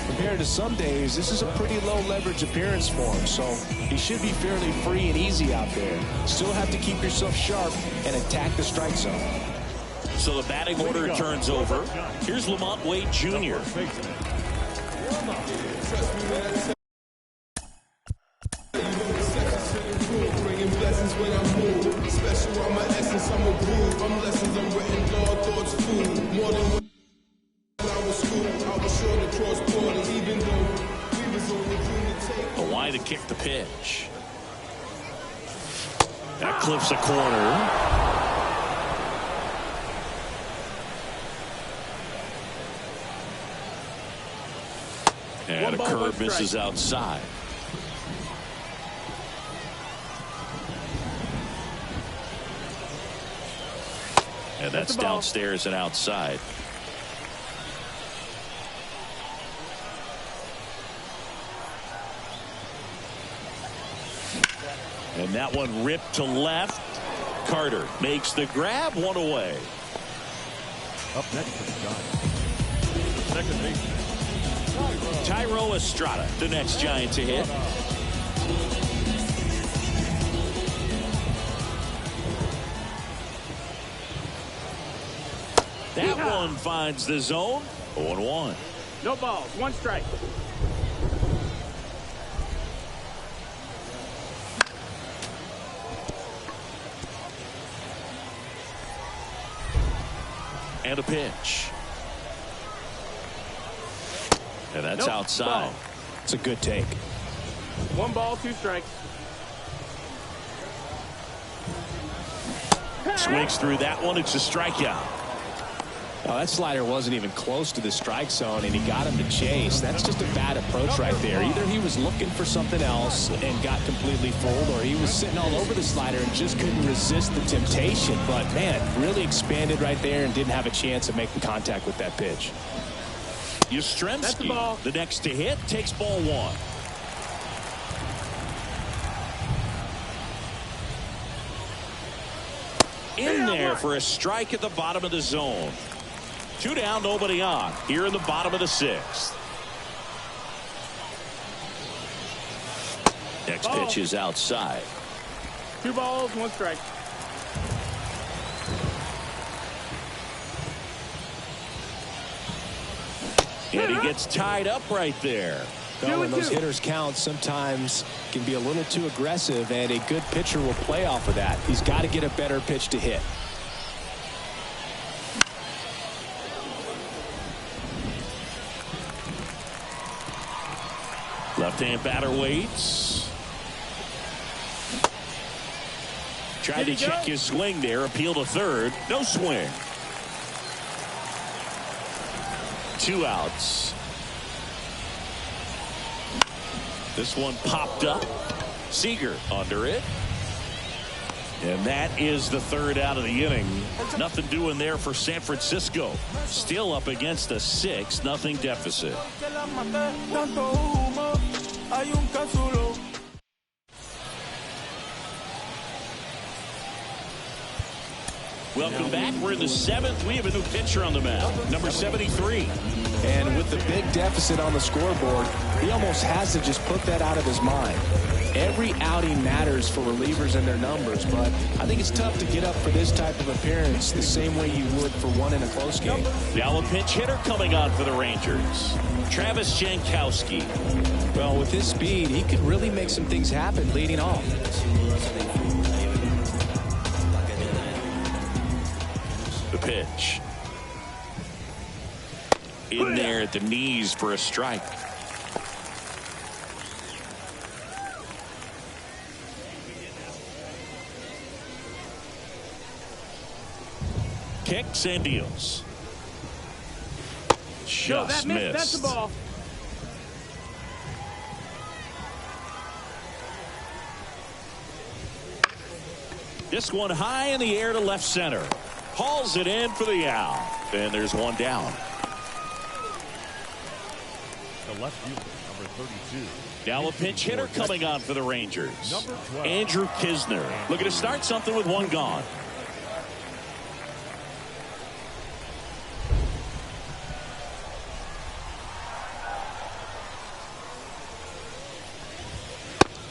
Compared to some days, this is a pretty low leverage appearance for him, so he should be fairly free and easy out there. Still have to keep yourself sharp and attack the strike zone. So the batting order turns over. Here's Lamont Wade Jr. Why to kick the pitch? That clips a corner. And a curve misses outside. And that's downstairs and outside. And that one ripped to left. Carter makes the grab, one away. Up next for the Giants, second baseman Tyro Estrada, the next Giant to hit. That one finds the zone. 0-1. No balls. One strike. And a pitch. And that's outside. It's a good take. 1 ball, 2 strikes. Swings through that one. It's a strikeout. Oh, that slider wasn't even close to the strike zone, and he got him to chase. That's just a bad approach right there. Either he was looking for something else and got completely fooled, or he was sitting all over the slider and just couldn't resist the temptation. But, man, really expanded right there and didn't have a chance of making contact with that pitch. Yastrzemski, the next to hit, takes ball 1. In there for a strike at the bottom of the zone. 2 down, nobody on. Here in the bottom of the 6th. Next pitch is outside. 2 balls, 1 strike. And he gets tied up right there. Well, when those hitters count, sometimes can be a little too aggressive, and a good pitcher will play off of that. He's got to get a better pitch to hit. Left-hand batter waits. Tried to check his swing there. Appeal to third. No swing. 2 outs. This one popped up. Seager under it. And that is the 3rd out of the inning. Nothing doing there for San Francisco. Still up against a 6-0 deficit. Welcome back. We're in the 7th. We have a new pitcher on the mound, number 73. And with the big deficit on the scoreboard, he almost has to just put that out of his mind. Every outing matters for relievers and their numbers, but I think it's tough to get up for this type of appearance the same way you would for one in a close game. Now a pinch hitter coming on for the Rangers, Travis Jankowski. Well, with his speed, he could really make some things happen leading off. The pitch. In there at the knees for a strike. Kicks and deals. Just missed. That's the ball. This one high in the air to left center. Hauls it in for the out. And there's one down. The left fielder, number 32. Now a pinch hitter coming on for the Rangers, Andrew Kisner. Looking to start something with 1 gone.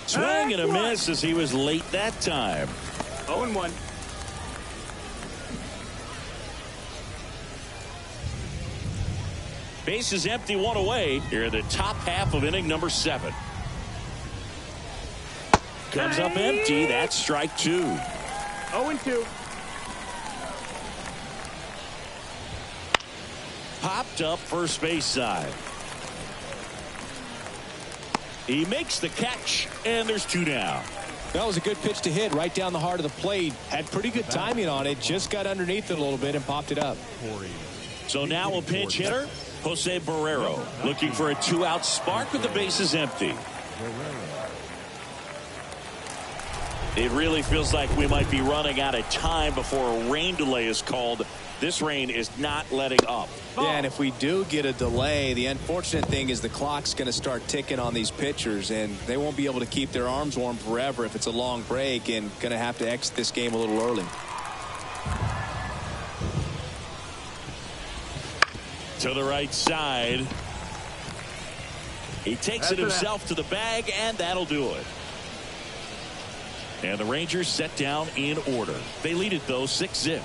Swing and a miss as he was late that time. 0-1. Base is empty, 1 away. Here in the top half of inning number 7. Comes up empty. That's strike 2. 0-2. Popped up first base side. He makes the catch, and there's 2 down. That was a good pitch to hit right down the heart of the plate. Had pretty good timing on it. Just got underneath it a little bit and popped it up. So now a pinch hitter, Jose Barrero looking for a 2-out spark with the bases empty. It really feels like we might be running out of time before a rain delay is called. This rain is not letting up. Yeah, and if we do get a delay, the unfortunate thing is the clock's going to start ticking on these pitchers, and they won't be able to keep their arms warm forever if it's a long break, and going to have to exit this game a little early. To the right side. He takes it himself to the bag, and that'll do it. And the Rangers set down in order. They lead it, though, 6-0.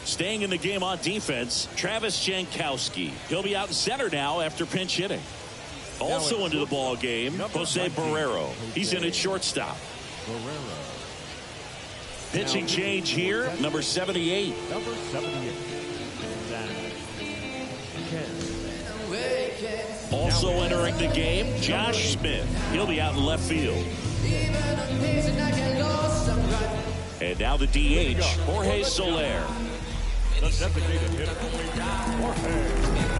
Staying in the game on defense, Travis Jankowski. He'll be out in center now after pinch hitting. Also into the ball game, Jose Barrero. He's in at shortstop. Pitching change here, number 78. Number 78. Also entering the game, Josh Smith. He'll be out in left field. And now the DH, Jorge Soler. The designated hitter, Jorge.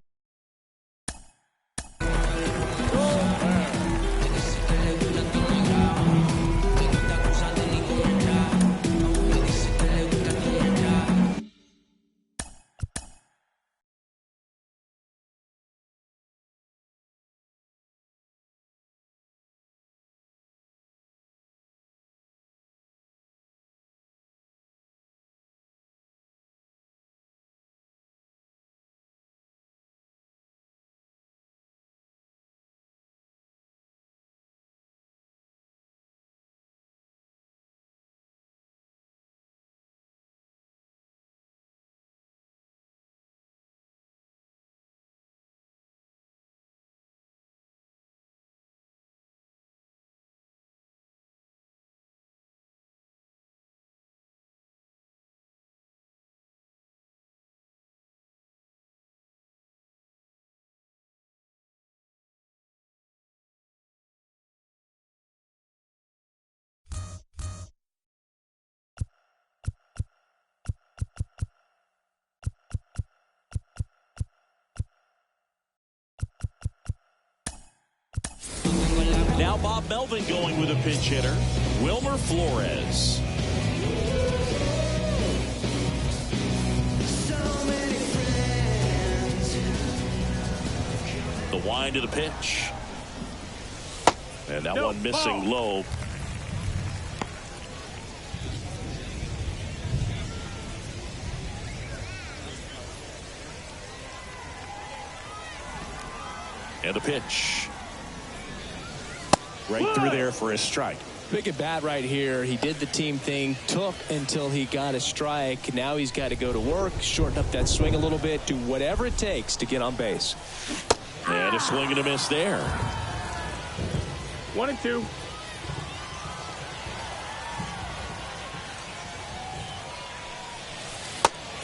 Now Bob Melvin going with a pinch hitter, Wilmer Flores. The wind of the pitch. And that one missing low. And a pitch. Right through there for a strike. Big at bat right here. He did the team thing, took until he got a strike. Now he's got to go to work, shorten up that swing a little bit, do whatever it takes to get on base. And a swing and a miss there. 1-2.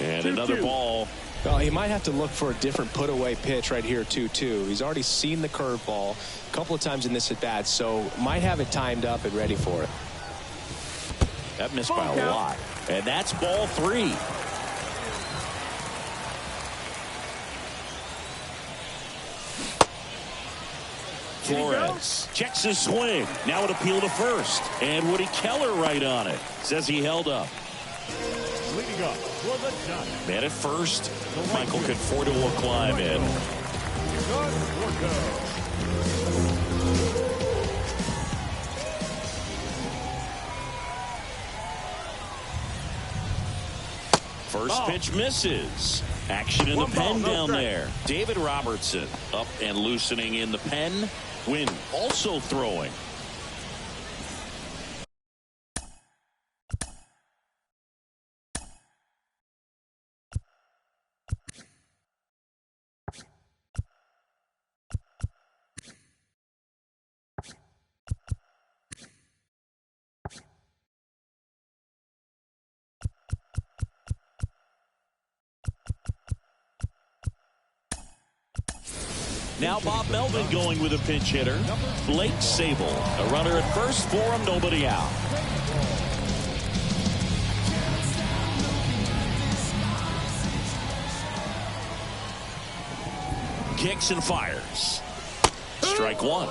And another ball. Well, he might have to look for a different put-away pitch right here, 2-2. He's already seen the curveball a couple of times in this at-bat, so might have it timed up and ready for it. That missed by a lot. And that's ball 3. Flores checks his swing. Now an appeal to first. And Woody Keller right on it. Says he held up. Leading up for the Giants. Man at first. Michael Conforto will climb in. First pitch misses. Action in the pen down there. David Robertson up and loosening in the pen. Wynn also throwing. Now Bob Melvin going with a pinch hitter. Blake Sable. A runner at first for him, nobody out. Kicks and fires. Strike one.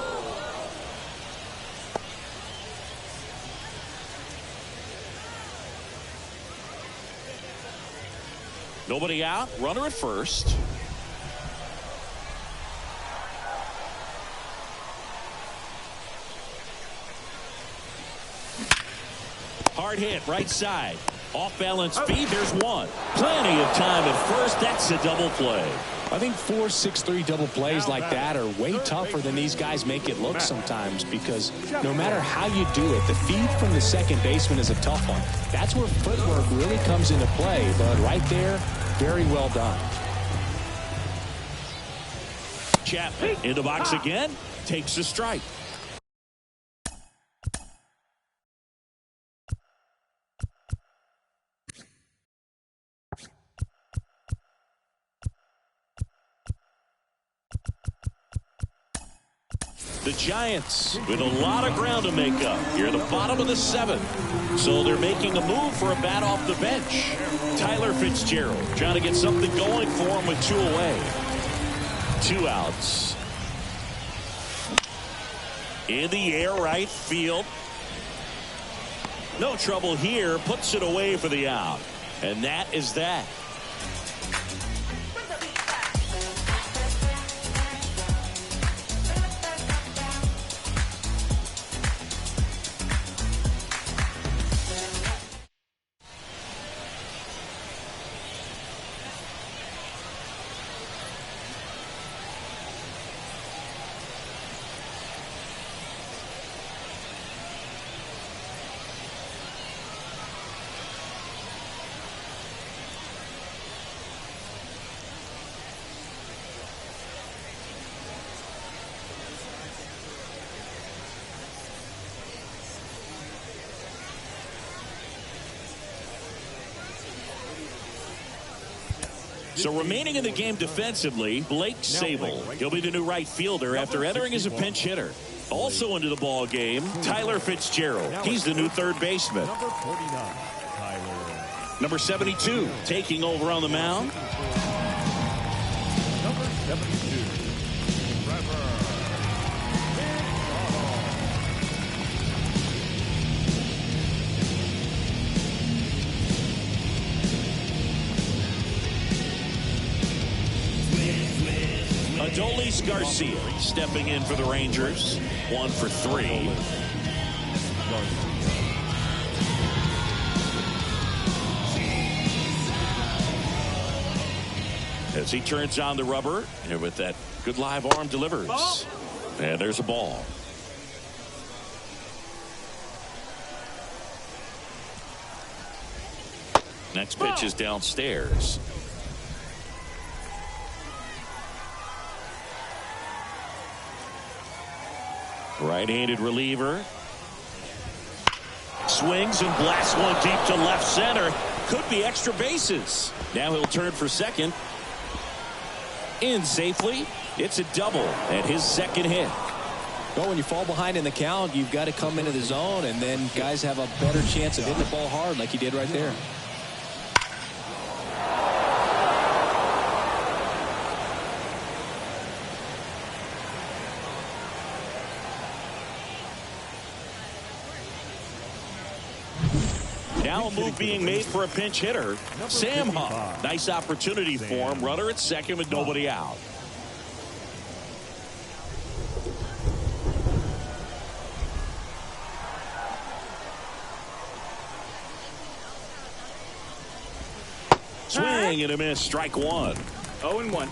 Nobody out. Runner at first. Hard hit, right side. Off balance speed, there's one. Plenty of time at first. That's a double play. I think 4-6-3 double plays like that are way tougher than these guys make it look sometimes, because no matter how you do it, the feed from the second baseman is a tough one. That's where footwork really comes into play, but right there, very well done. Chapman in the box again, takes a strike. The Giants with a lot of ground to make up here at the bottom of the seventh. So they're making a move for a bat off the bench. Tyler Fitzgerald trying to get something going for him with 2 away. 2 outs. In the air, right field. No trouble here. Puts it away for the out. And that is that. So remaining in the game defensively, Blake Sable. He'll be the new right fielder after entering as a pinch hitter. Also into the ball game, Tyler Fitzgerald. He's the new third baseman. Number 49, Tyler. Number 72 taking over on the mound. Number 72, Trevor. Adolis Garcia stepping in for the Rangers. 1 for 3. As he turns on the rubber, and with that good live arm delivers. And there's a ball. Next pitch is downstairs. Right-handed reliever. Swings and blasts one deep to left center. Could be extra bases. Now he'll turn for second. In safely. It's a double and his second hit. Well, when you fall behind in the count, you've got to come into the zone, and then guys have a better chance of hitting the ball hard like he did right there. Now a move being made for a pinch hitter. Sam Huff. Nice opportunity for him. Runner at second with nobody out. Swing and a miss. Strike one. 0-1.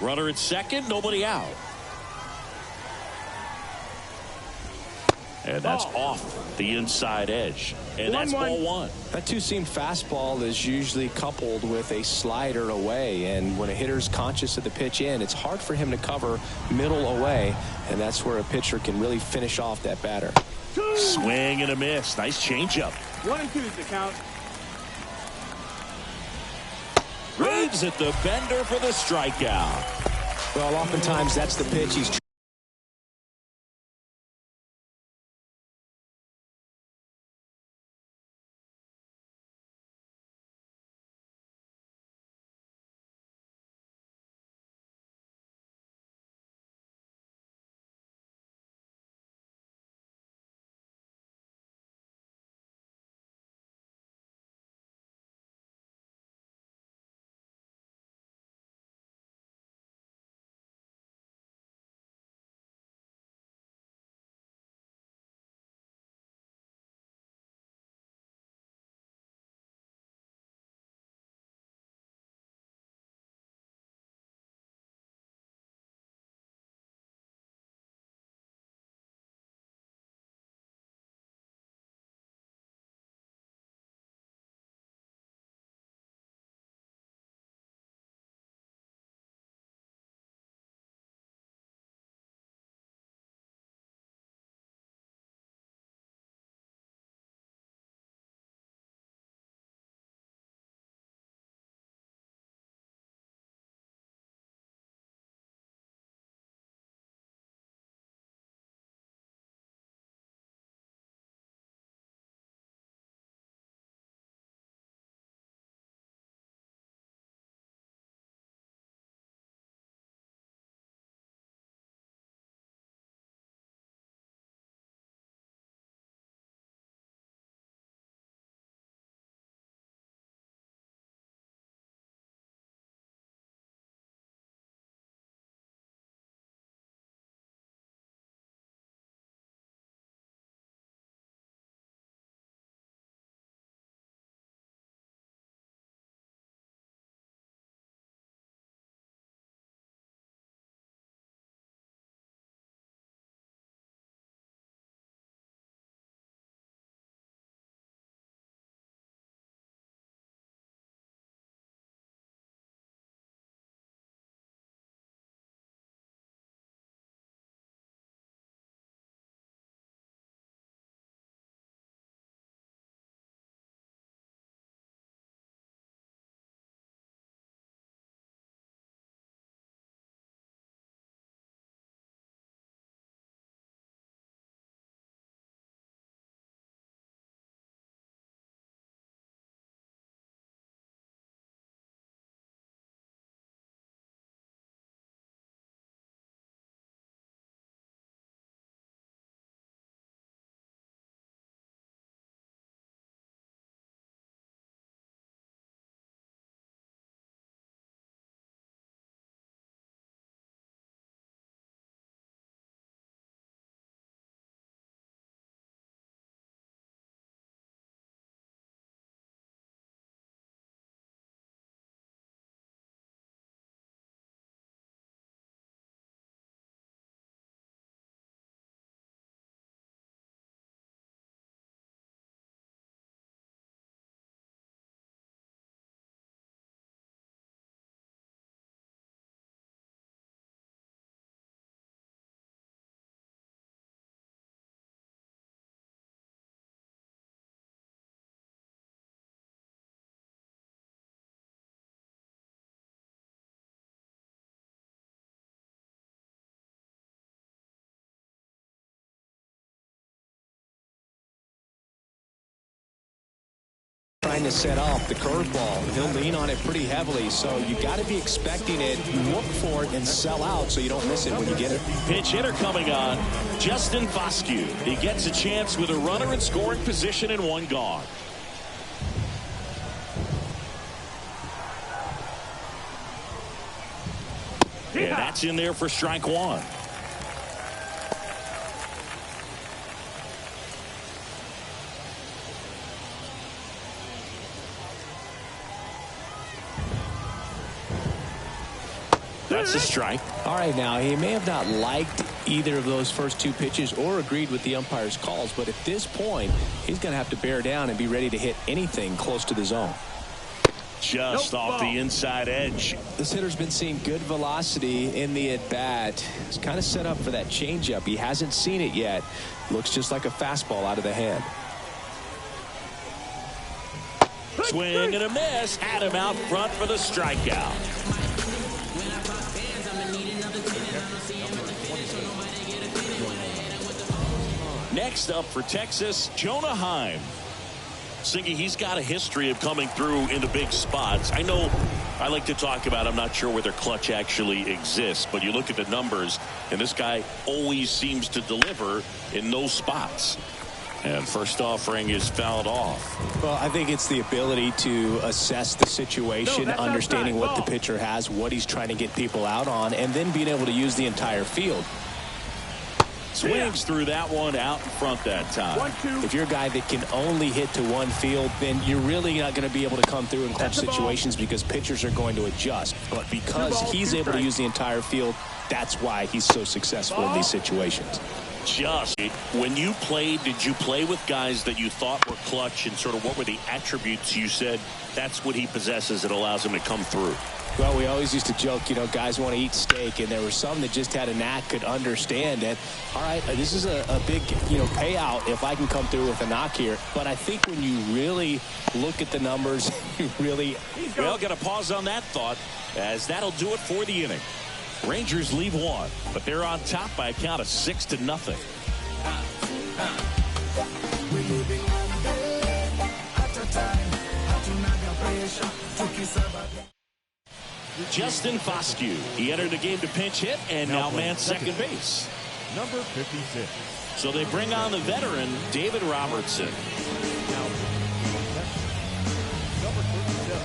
Runner at second. Nobody out. And that's off the inside edge. And that's ball one. That two-seam fastball is usually coupled with a slider away. And when a hitter's conscious of the pitch in, it's hard for him to cover middle away. And that's where a pitcher can really finish off that batter. Swing and a miss. Nice changeup. 1-2 is the count. Leaves it the bender for the strikeout. Well, oftentimes that's the pitch he's trying to set off the curveball. He'll lean on it pretty heavily, so you got to be expecting it, look for it, and sell out so you don't miss it when you get it. Pinch hitter coming on, Justin Foscue. He gets a chance with a runner in scoring position and one gone. And that's in there for strike one. That's a strike. All right, now, he may have not liked either of those first two pitches or agreed with the umpire's calls, but at this point, he's going to have to bear down and be ready to hit anything close to the zone. Just off the inside edge. This hitter's been seeing good velocity in the at-bat. He's kind of set up for that changeup. He hasn't seen it yet. Looks just like a fastball out of the hand. Swing and a miss. Had him out front for the strikeout. Next up for Texas, Jonah Heim. Singy, he's got a history of coming through in the big spots. I know I like to talk about, I'm not sure whether clutch actually exists, but you look at the numbers, and this guy always seems to deliver in those spots. And first offering is fouled off. Well, I think it's the ability to assess the situation, understanding what the pitcher has, what he's trying to get people out on, and then being able to use the entire field. Swings through that one out in front that time. If you're a guy that can only hit to one field, then you're really not going to be able to come through in clutch situations because pitchers are going to adjust. But because he's able to use the entire field, that's why he's so successful in these situations. Just when you played, did you play with guys that you thought were clutch, and sort of what were the attributes you said that's what he possesses that allows him to come through? Well, we always used to joke, you know, guys want to eat steak, and there were some that just had a knack, could understand that, all right, this is a big, you know, payout if I can come through with a knock here. But I think when you really look at the numbers, you really... Well, got to pause on that thought, as that'll do it for the inning. Rangers leave one, but they're on top by a count of 6-0. Justin Foscue. He entered the game to pinch hit and now man second base. Number 56. So they bring on the veteran, David Robertson. Number 37.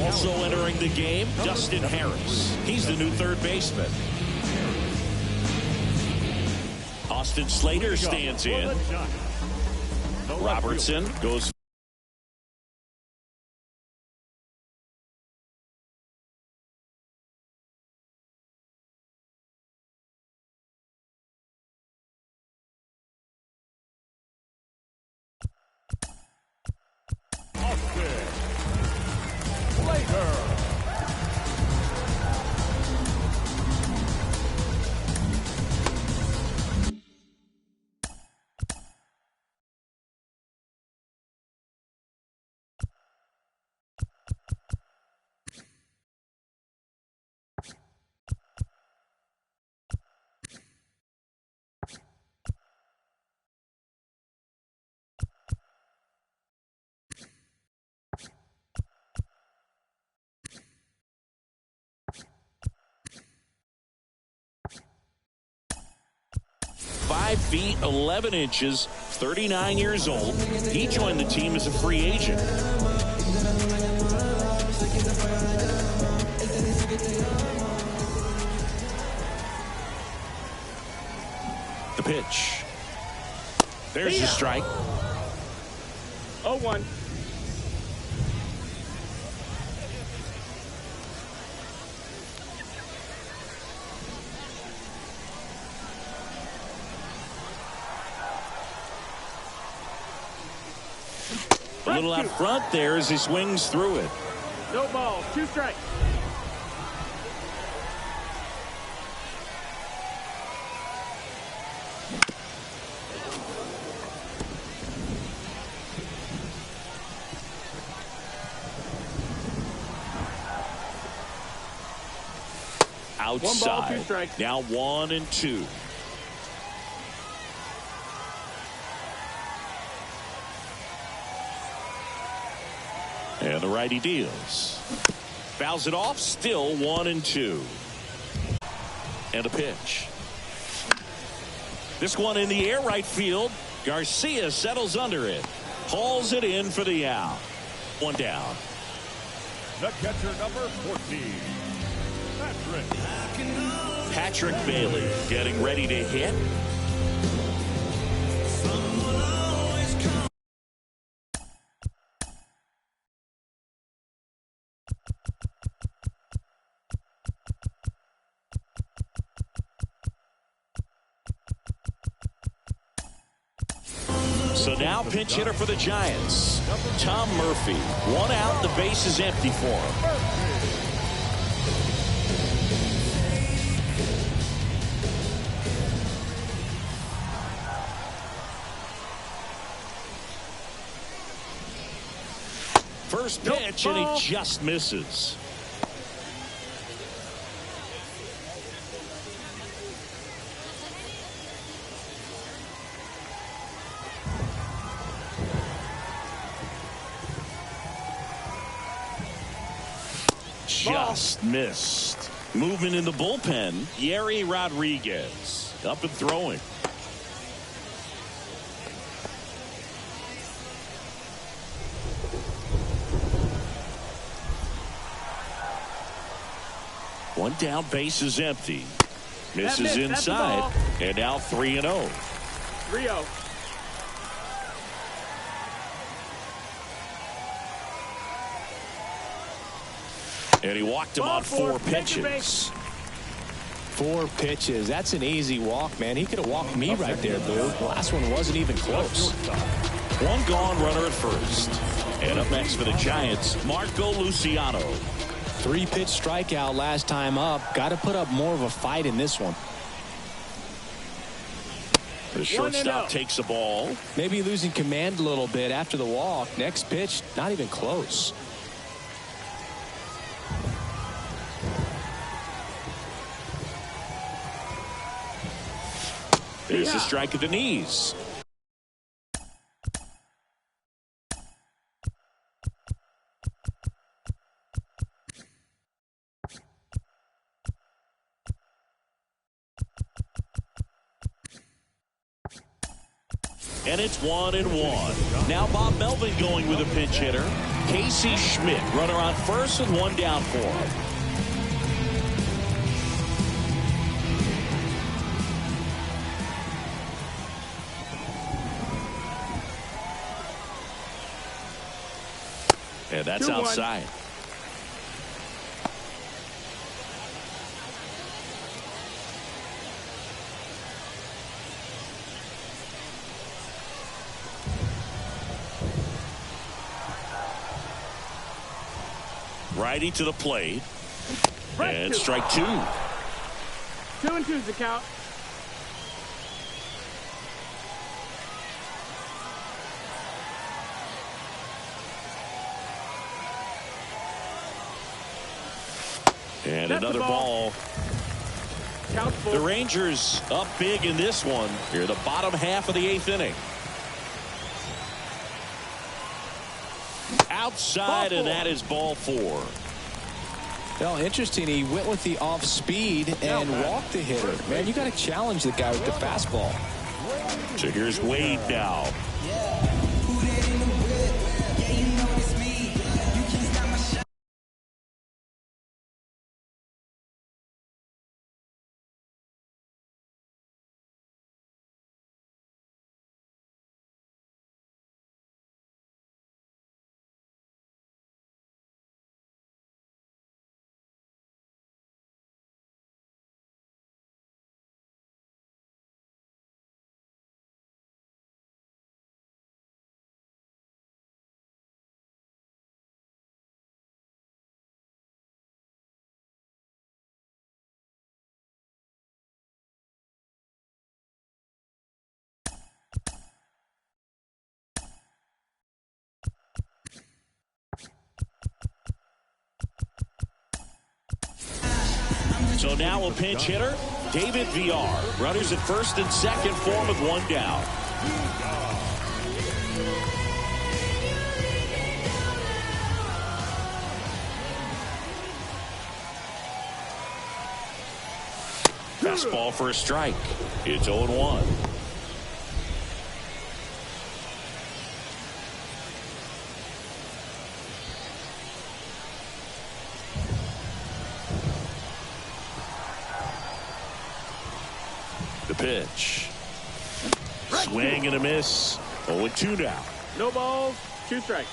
Also entering the game, Dustin Harris. He's the new third baseman. Austin Slater stands in. Robertson goes. Five feet 11 inches, 39 years old. He joined the team as a free agent. The pitch. There's the strike. 0-1. A little out front there as he swings through it. No balls, 2 strikes. Outside. 1 ball, 2 strikes. Now 1-2. And the righty deals. Fouls it off. Still 1-2. And a pitch. This one in the air, right field. Garcia settles under it. Hauls it in for the out. 1 down. The catcher, number 14. Patrick Bailey getting ready to hit. So now pinch hitter for the Giants, Tom Murphy. 1 out, the base is empty for him. First pitch, and he just misses. Just missed. Movement in the bullpen. Yeri Rodriguez up and throwing. One down, base is empty. Misses inside, and now 3-0. 3-0. And he walked him on 4 pitches. 4 pitches. That's an easy walk, man. He could have walked me right there, Boo. The last one wasn't even close. One gone, runner at first. And up next for the Giants, Marco Luciano. 3-pitch strikeout last time up. Got to put up more of a fight in this one. The shortstop takes the ball. Maybe losing command a little bit after the walk. Next pitch, not even close. There's a strike at the knees. And it's 1-1. Now Bob Melvin going with a pinch hitter. Casey Schmidt, runner on first with 1 down for him. And that's 2-1. outside. Righty to the plate. And strike 2. 2-2's the count. And another ball. The Rangers up big in this one. Here, the bottom half of the 8th inning. Outside, and that is ball 4. Well, interesting. He went with the off speed and walked the hitter. Man, you got to challenge the guy with the fastball. So here's Wade now. So now a pinch hitter, David Villar. Runners at first and second for him with 1 down. Fastball for a strike. It's 0-1. The pitch. Swing and a miss. 0-2 now. No balls, 2 strikes.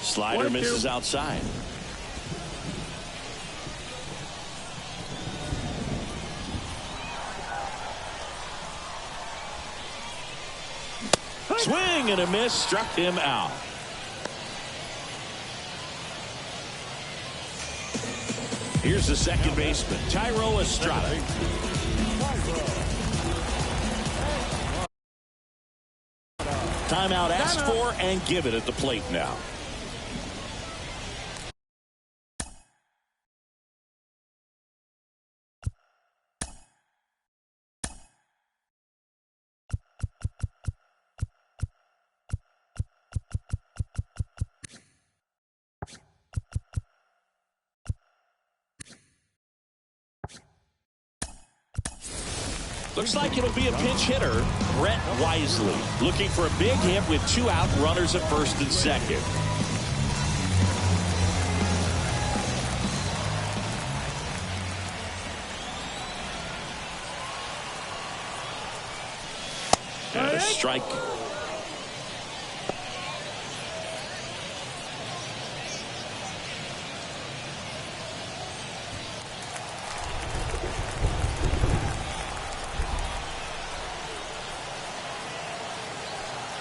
Slider misses outside. Swing and a miss, struck him out. Here's the second baseman, Tyro Estrada. timeout asked for and given at the plate now. Looks like it'll be a pinch hitter, Brett Wisely, looking for a big hit with 2 out, runners at first and second. And a strike.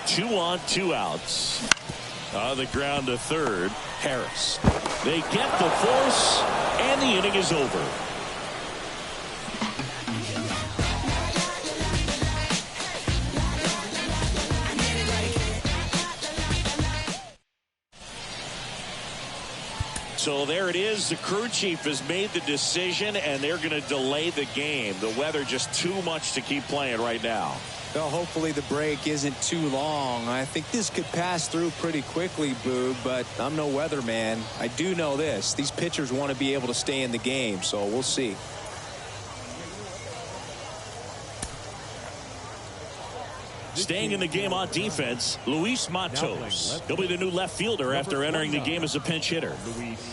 Two on, 2 outs. On the ground to third, Harris. They get the force, and the inning is over. So there it is. The crew chief has made the decision, and they're going to delay the game. The weather just too much to keep playing right now. Well, hopefully the break isn't too long. I think this could pass through pretty quickly, Boog, but I'm no weatherman. I do know this. These pitchers want to be able to stay in the game, so we'll see. Staying in the game on defense, Luis Matos. He'll be the new left fielder after entering the game as a pinch hitter.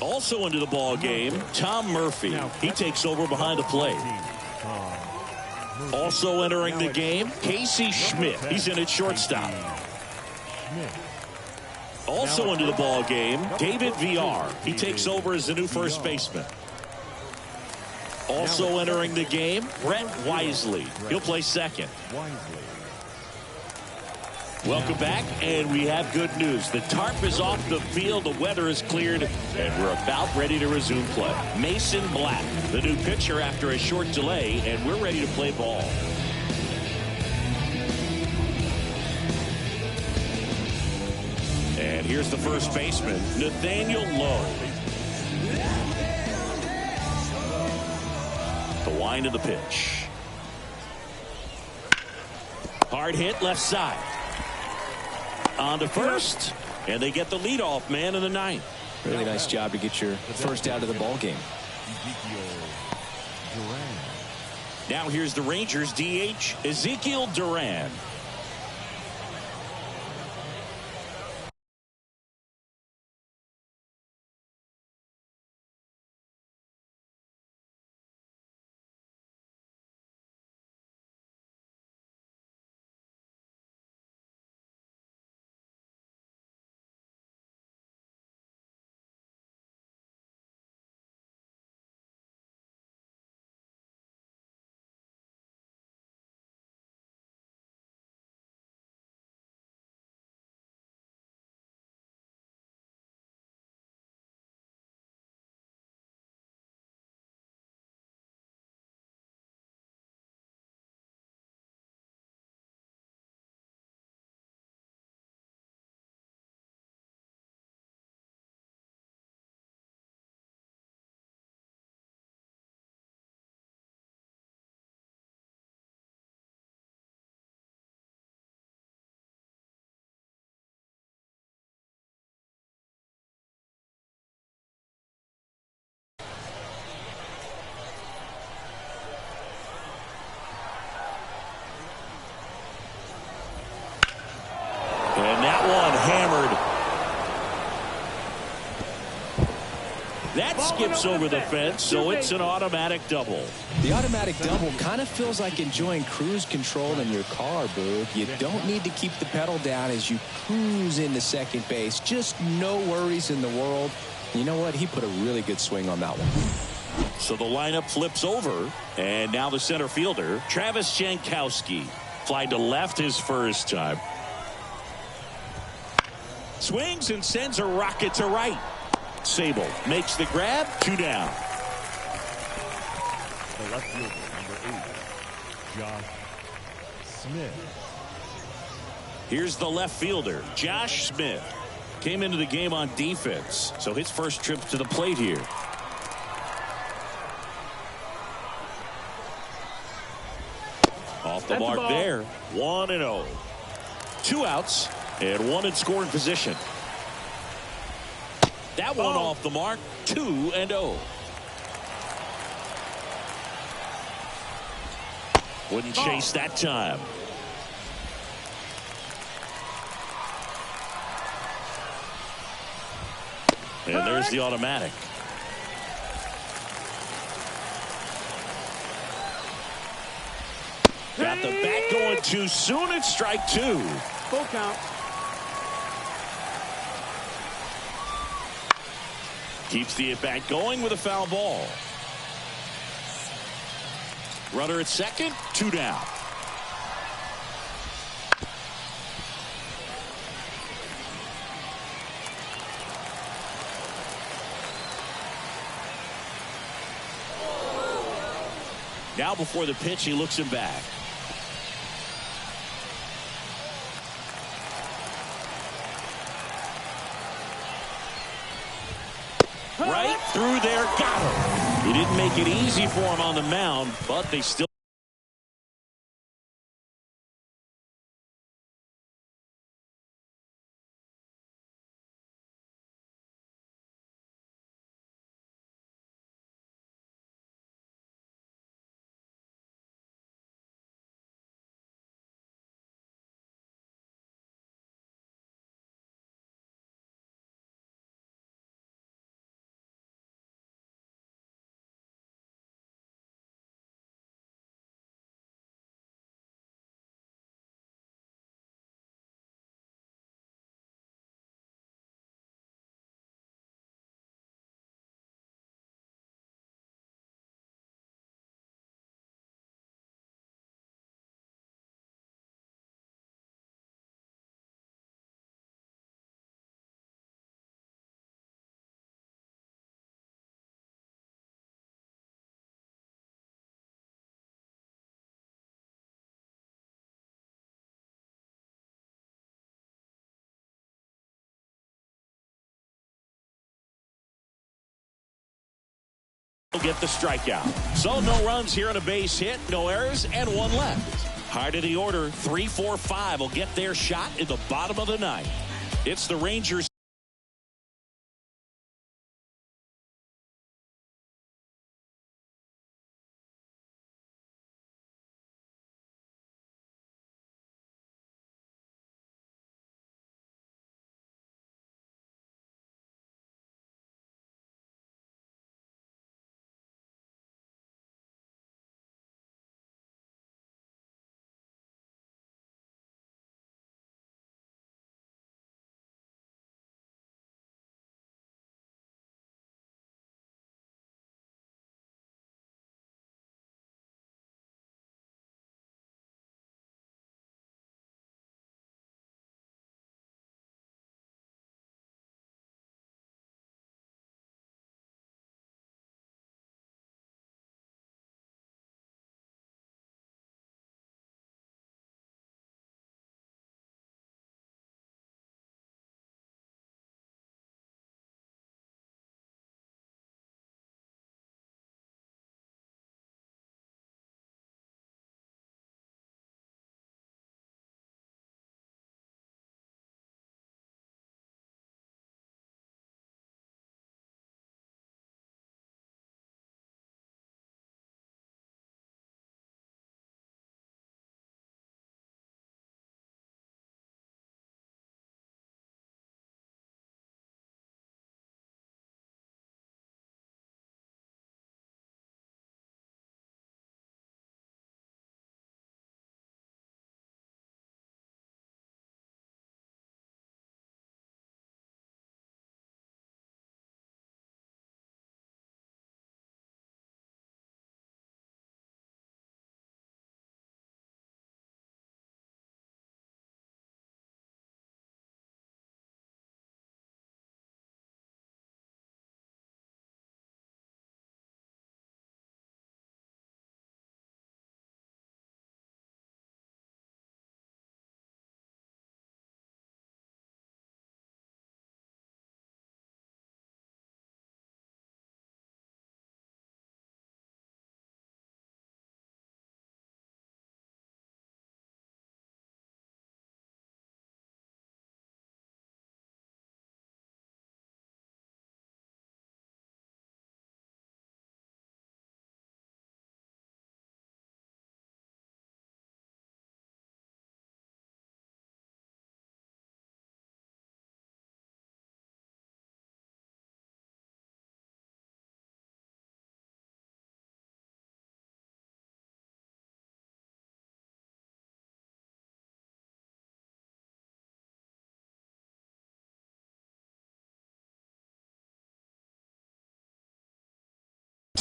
Also into the ball game, Tom Murphy. He takes over behind the plate. Also entering the game, Casey Schmidt. He's in at shortstop. Also into the ball game, David VR. He takes over as the new first baseman. Also entering the game, Brett Wisely. He'll play second. Welcome back, and we have good news. The tarp is off the field, the weather is cleared, and we're about ready to resume play. Mason Black, the new pitcher after a short delay, and we're ready to play ball. And here's the first baseman, Nathaniel Lowe. The wind of the pitch. Hard hit left side. On to first, and they get the leadoff man in the ninth. Really nice job to get your first out of the ball game. Now here's the Rangers DH, Ezekiel Duran. And that one hammered. That skips over the fence, so it's an automatic double. The automatic double kind of feels like enjoying cruise control in your car, Boog. You don't need to keep the pedal down as you cruise into second base. Just no worries in the world. You know what? He put a really good swing on that one. So the lineup flips over, and now the center fielder, Travis Jankowski. Flied to left his first time. Swings and sends a rocket to right. Sable makes the grab, 2 down. The left fielder, number 8, Josh Smith. Here's the left fielder, Josh Smith. Came into the game on defense, so his first trip to the plate here. Off the mark there. 1-0. 2 outs and 1 in scoring position. That one off the mark. 2-0. Wouldn't chase that time. And there's the automatic. Got the bat going too soon. It's strike 2. Full count. Keeps the at bat going with a foul ball. Runner at second, 2 down. Now before the pitch, he looks him back. Right through there, got him. He didn't make it easy for him on the mound, but they still get the strikeout. So no runs here on a base hit, no errors, and 1 left. High to the order, 3-4-5 will get their shot in the bottom of the 9th. It's the Rangers.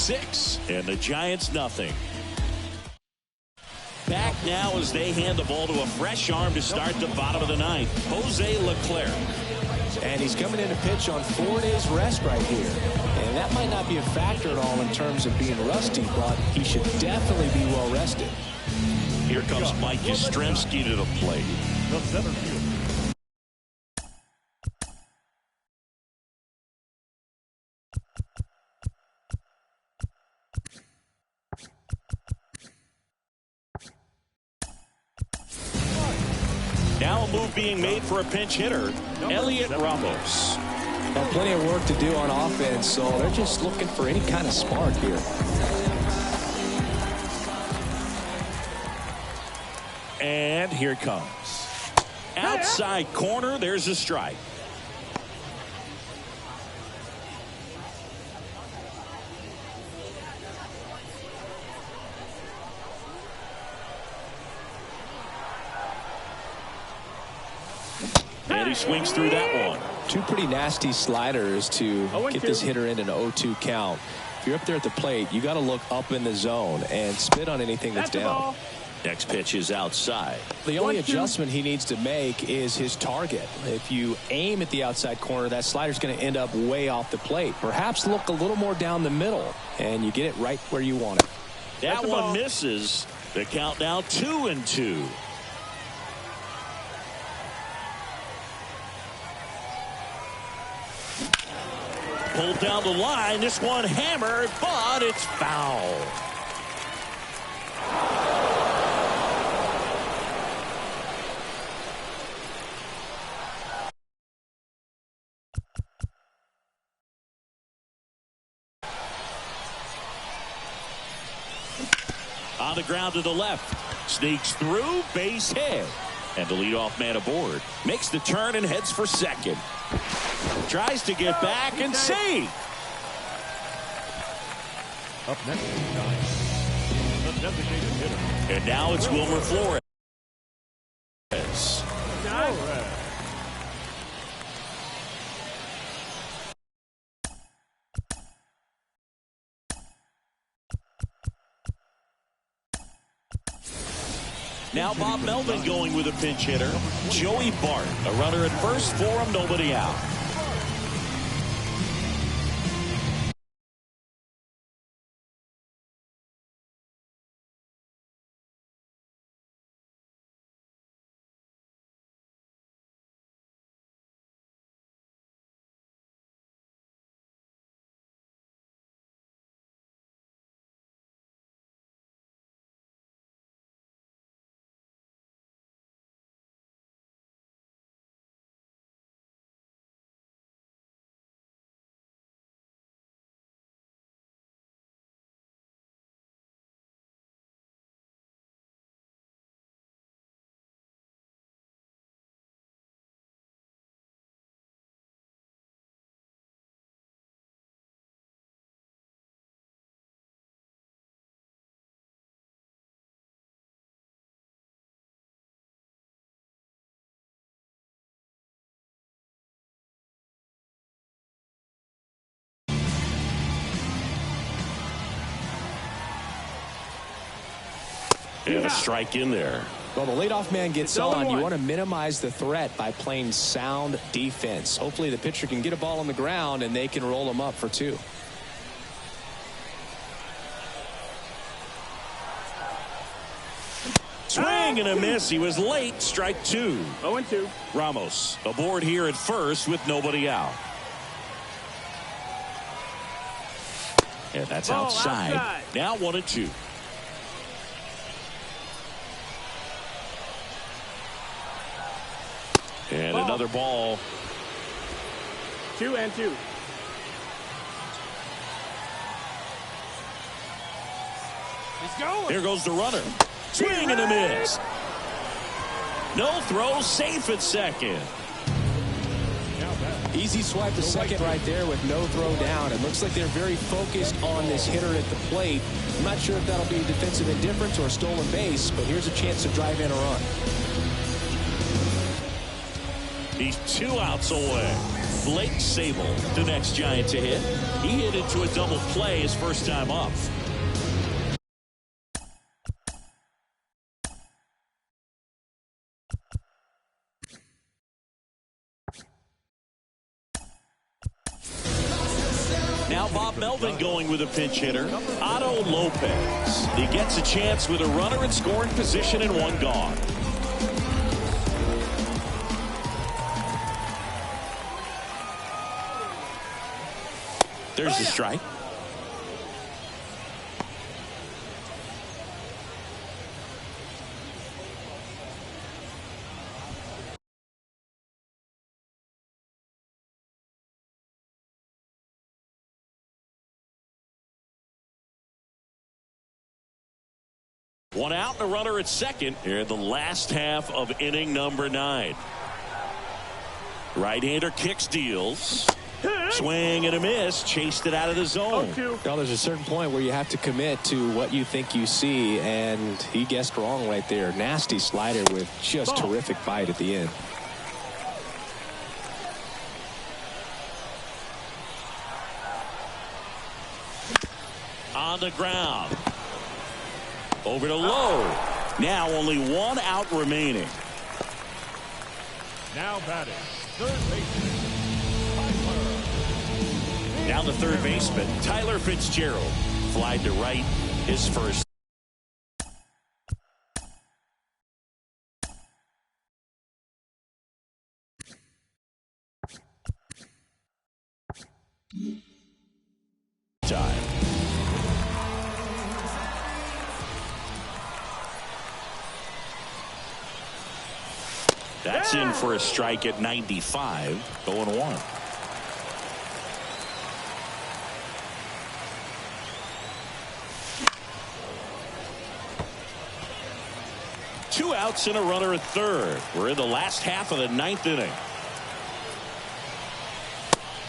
6, and the Giants nothing. Back now as they hand the ball to a fresh arm to start the bottom of the ninth, Jose Leclerc. And he's coming in to pitch on 4 days rest right here. And that might not be a factor at all in terms of being rusty, but he should definitely be well rested. Here comes Mike Yastrzemski to the plate. The center fielder. Now a move being made for a pinch hitter, Elliot Ramos. Well, plenty of work to do on offense, so they're just looking for any kind of spark here. And here it comes. Outside corner, there's a strike. And he swings through that one. Two pretty nasty sliders to get this hitter in an 0-2 count. If you're up there at the plate, you got to look up in the zone and spit on anything that's down. Next pitch is outside. The only adjustment he needs to make is his target. If you aim at the outside corner, that slider's going to end up way off the plate. Perhaps look a little more down the middle, and you get it right where you want it. That one misses. The count now 2-2. Pulled down the line. This one hammered, but it's foul. On the ground to the left. Sneaks through, base hit. And the leadoff man aboard. Makes the turn and heads for second. Tries to get back and save. Up next is the Giants. The designated hitter. And now it's Wilmer Flores. Now Bob Melvin going with a pinch hitter. Joey Bart, a runner at first for him, nobody out. And a strike in there. Well, the leadoff man gets on. You want to minimize the threat by playing sound defense. Hopefully the pitcher can get a ball on the ground and they can roll him up for 2. Swing and a miss. He was late. Strike 2. 0-2. Ramos aboard here at first with nobody out. And that's outside. Now 1-2. And another ball. 2-2. He's going. Here goes the runner. Swing and a miss. No throw, safe at second. Easy swipe to second right there with no throw down. It looks like they're very focused on this hitter at the plate. I'm not sure if that'll be defensive indifference or a stolen base, but here's a chance to drive in a run. He's 2 outs away. Blake Sable, the next Giant to hit. He hit into a double play his first time up. Now Bob Melvin going with a pinch hitter, Otto Lopez. He gets a chance with a runner in scoring position and 1 gone. There's the strike. One out and a runner at second here in the last half of inning number 9. Right-hander kicks, deals. Swing and a miss. Chased it out of the zone. Well, there's a certain point where you have to commit to what you think you see, and he guessed wrong right there. Nasty slider with just terrific bite at the end. On the ground. Over to Lowe. Now only 1 out remaining. Now batting, third baseman. Now the third baseman, Tyler Fitzgerald. Flied to right, his first. Time. That's in for a strike at 95, 0-1. Two outs and a runner at third. We're in the last half of the 9th inning.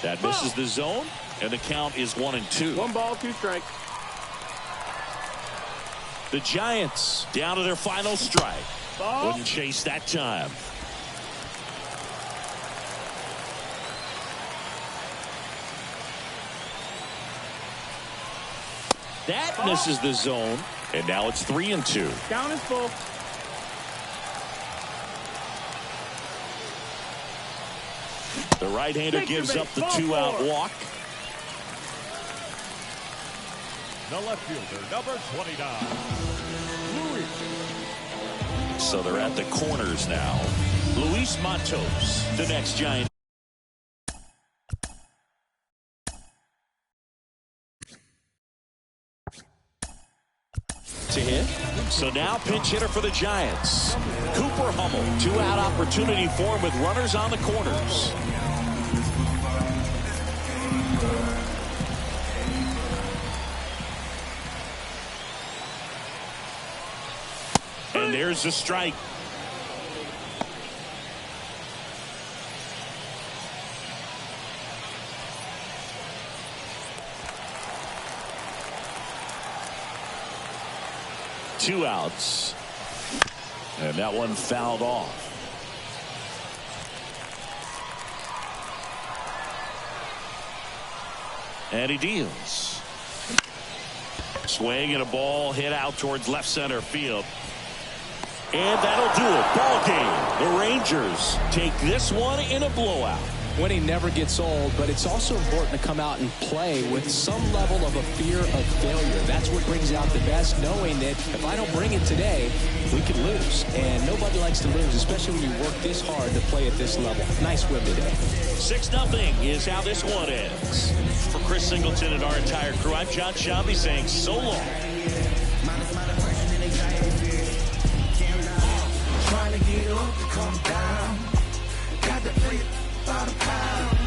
That misses the zone, and the count is 1-2. 1 ball, 2 strikes. The Giants down to their final strike. Wouldn't chase that time. That misses the zone, and now it's 3-2. Count is full. The right-hander gives up the 2-out walk. The left fielder, number 29. So they're at the corners now. Luis Matos, the next Giant. To hit. So now pinch hitter for the Giants. Cooper Hummel, 2-out opportunity for him with runners on the corners. And there's the strike. Two outs. And that one fouled off. And he deals. Swing and a ball hit out towards left center field. And that'll do it. Ball game. The Rangers take this one in a blowout. Winning never gets old, but it's also important to come out and play with some level of a fear of failure. That's what brings out the best, knowing that if I don't bring it today, we could lose. And nobody likes to lose, especially when you work this hard to play at this level. Nice win today. 6-0 is how this one ends. For Chris Singleton and our entire crew, I'm John Shambi saying so long. Trying to get up, come down. Got to play by the pound.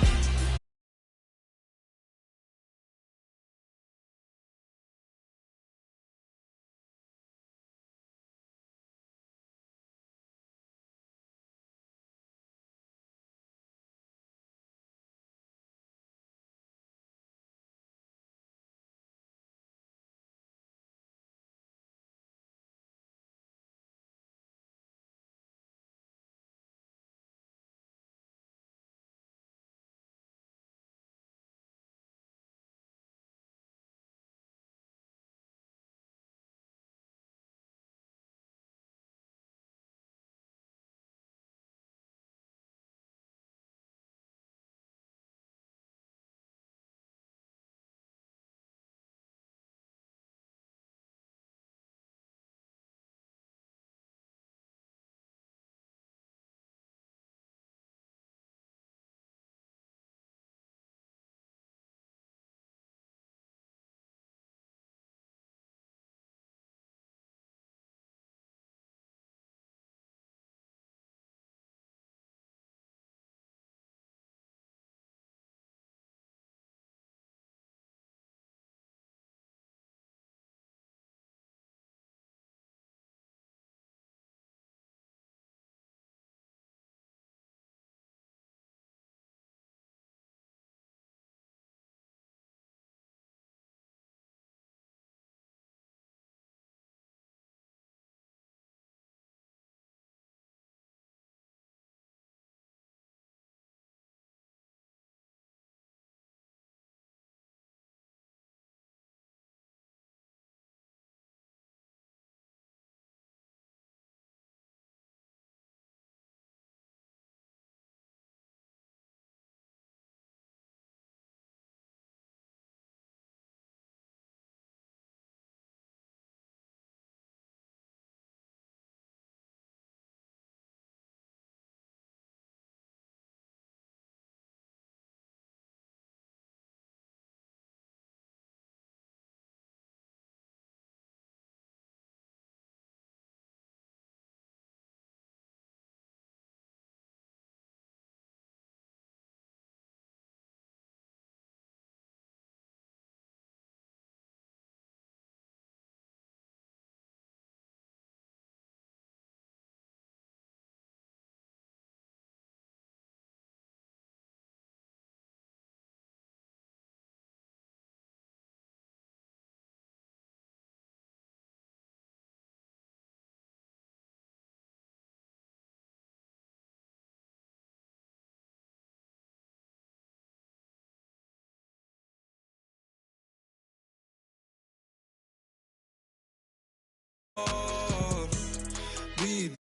speed.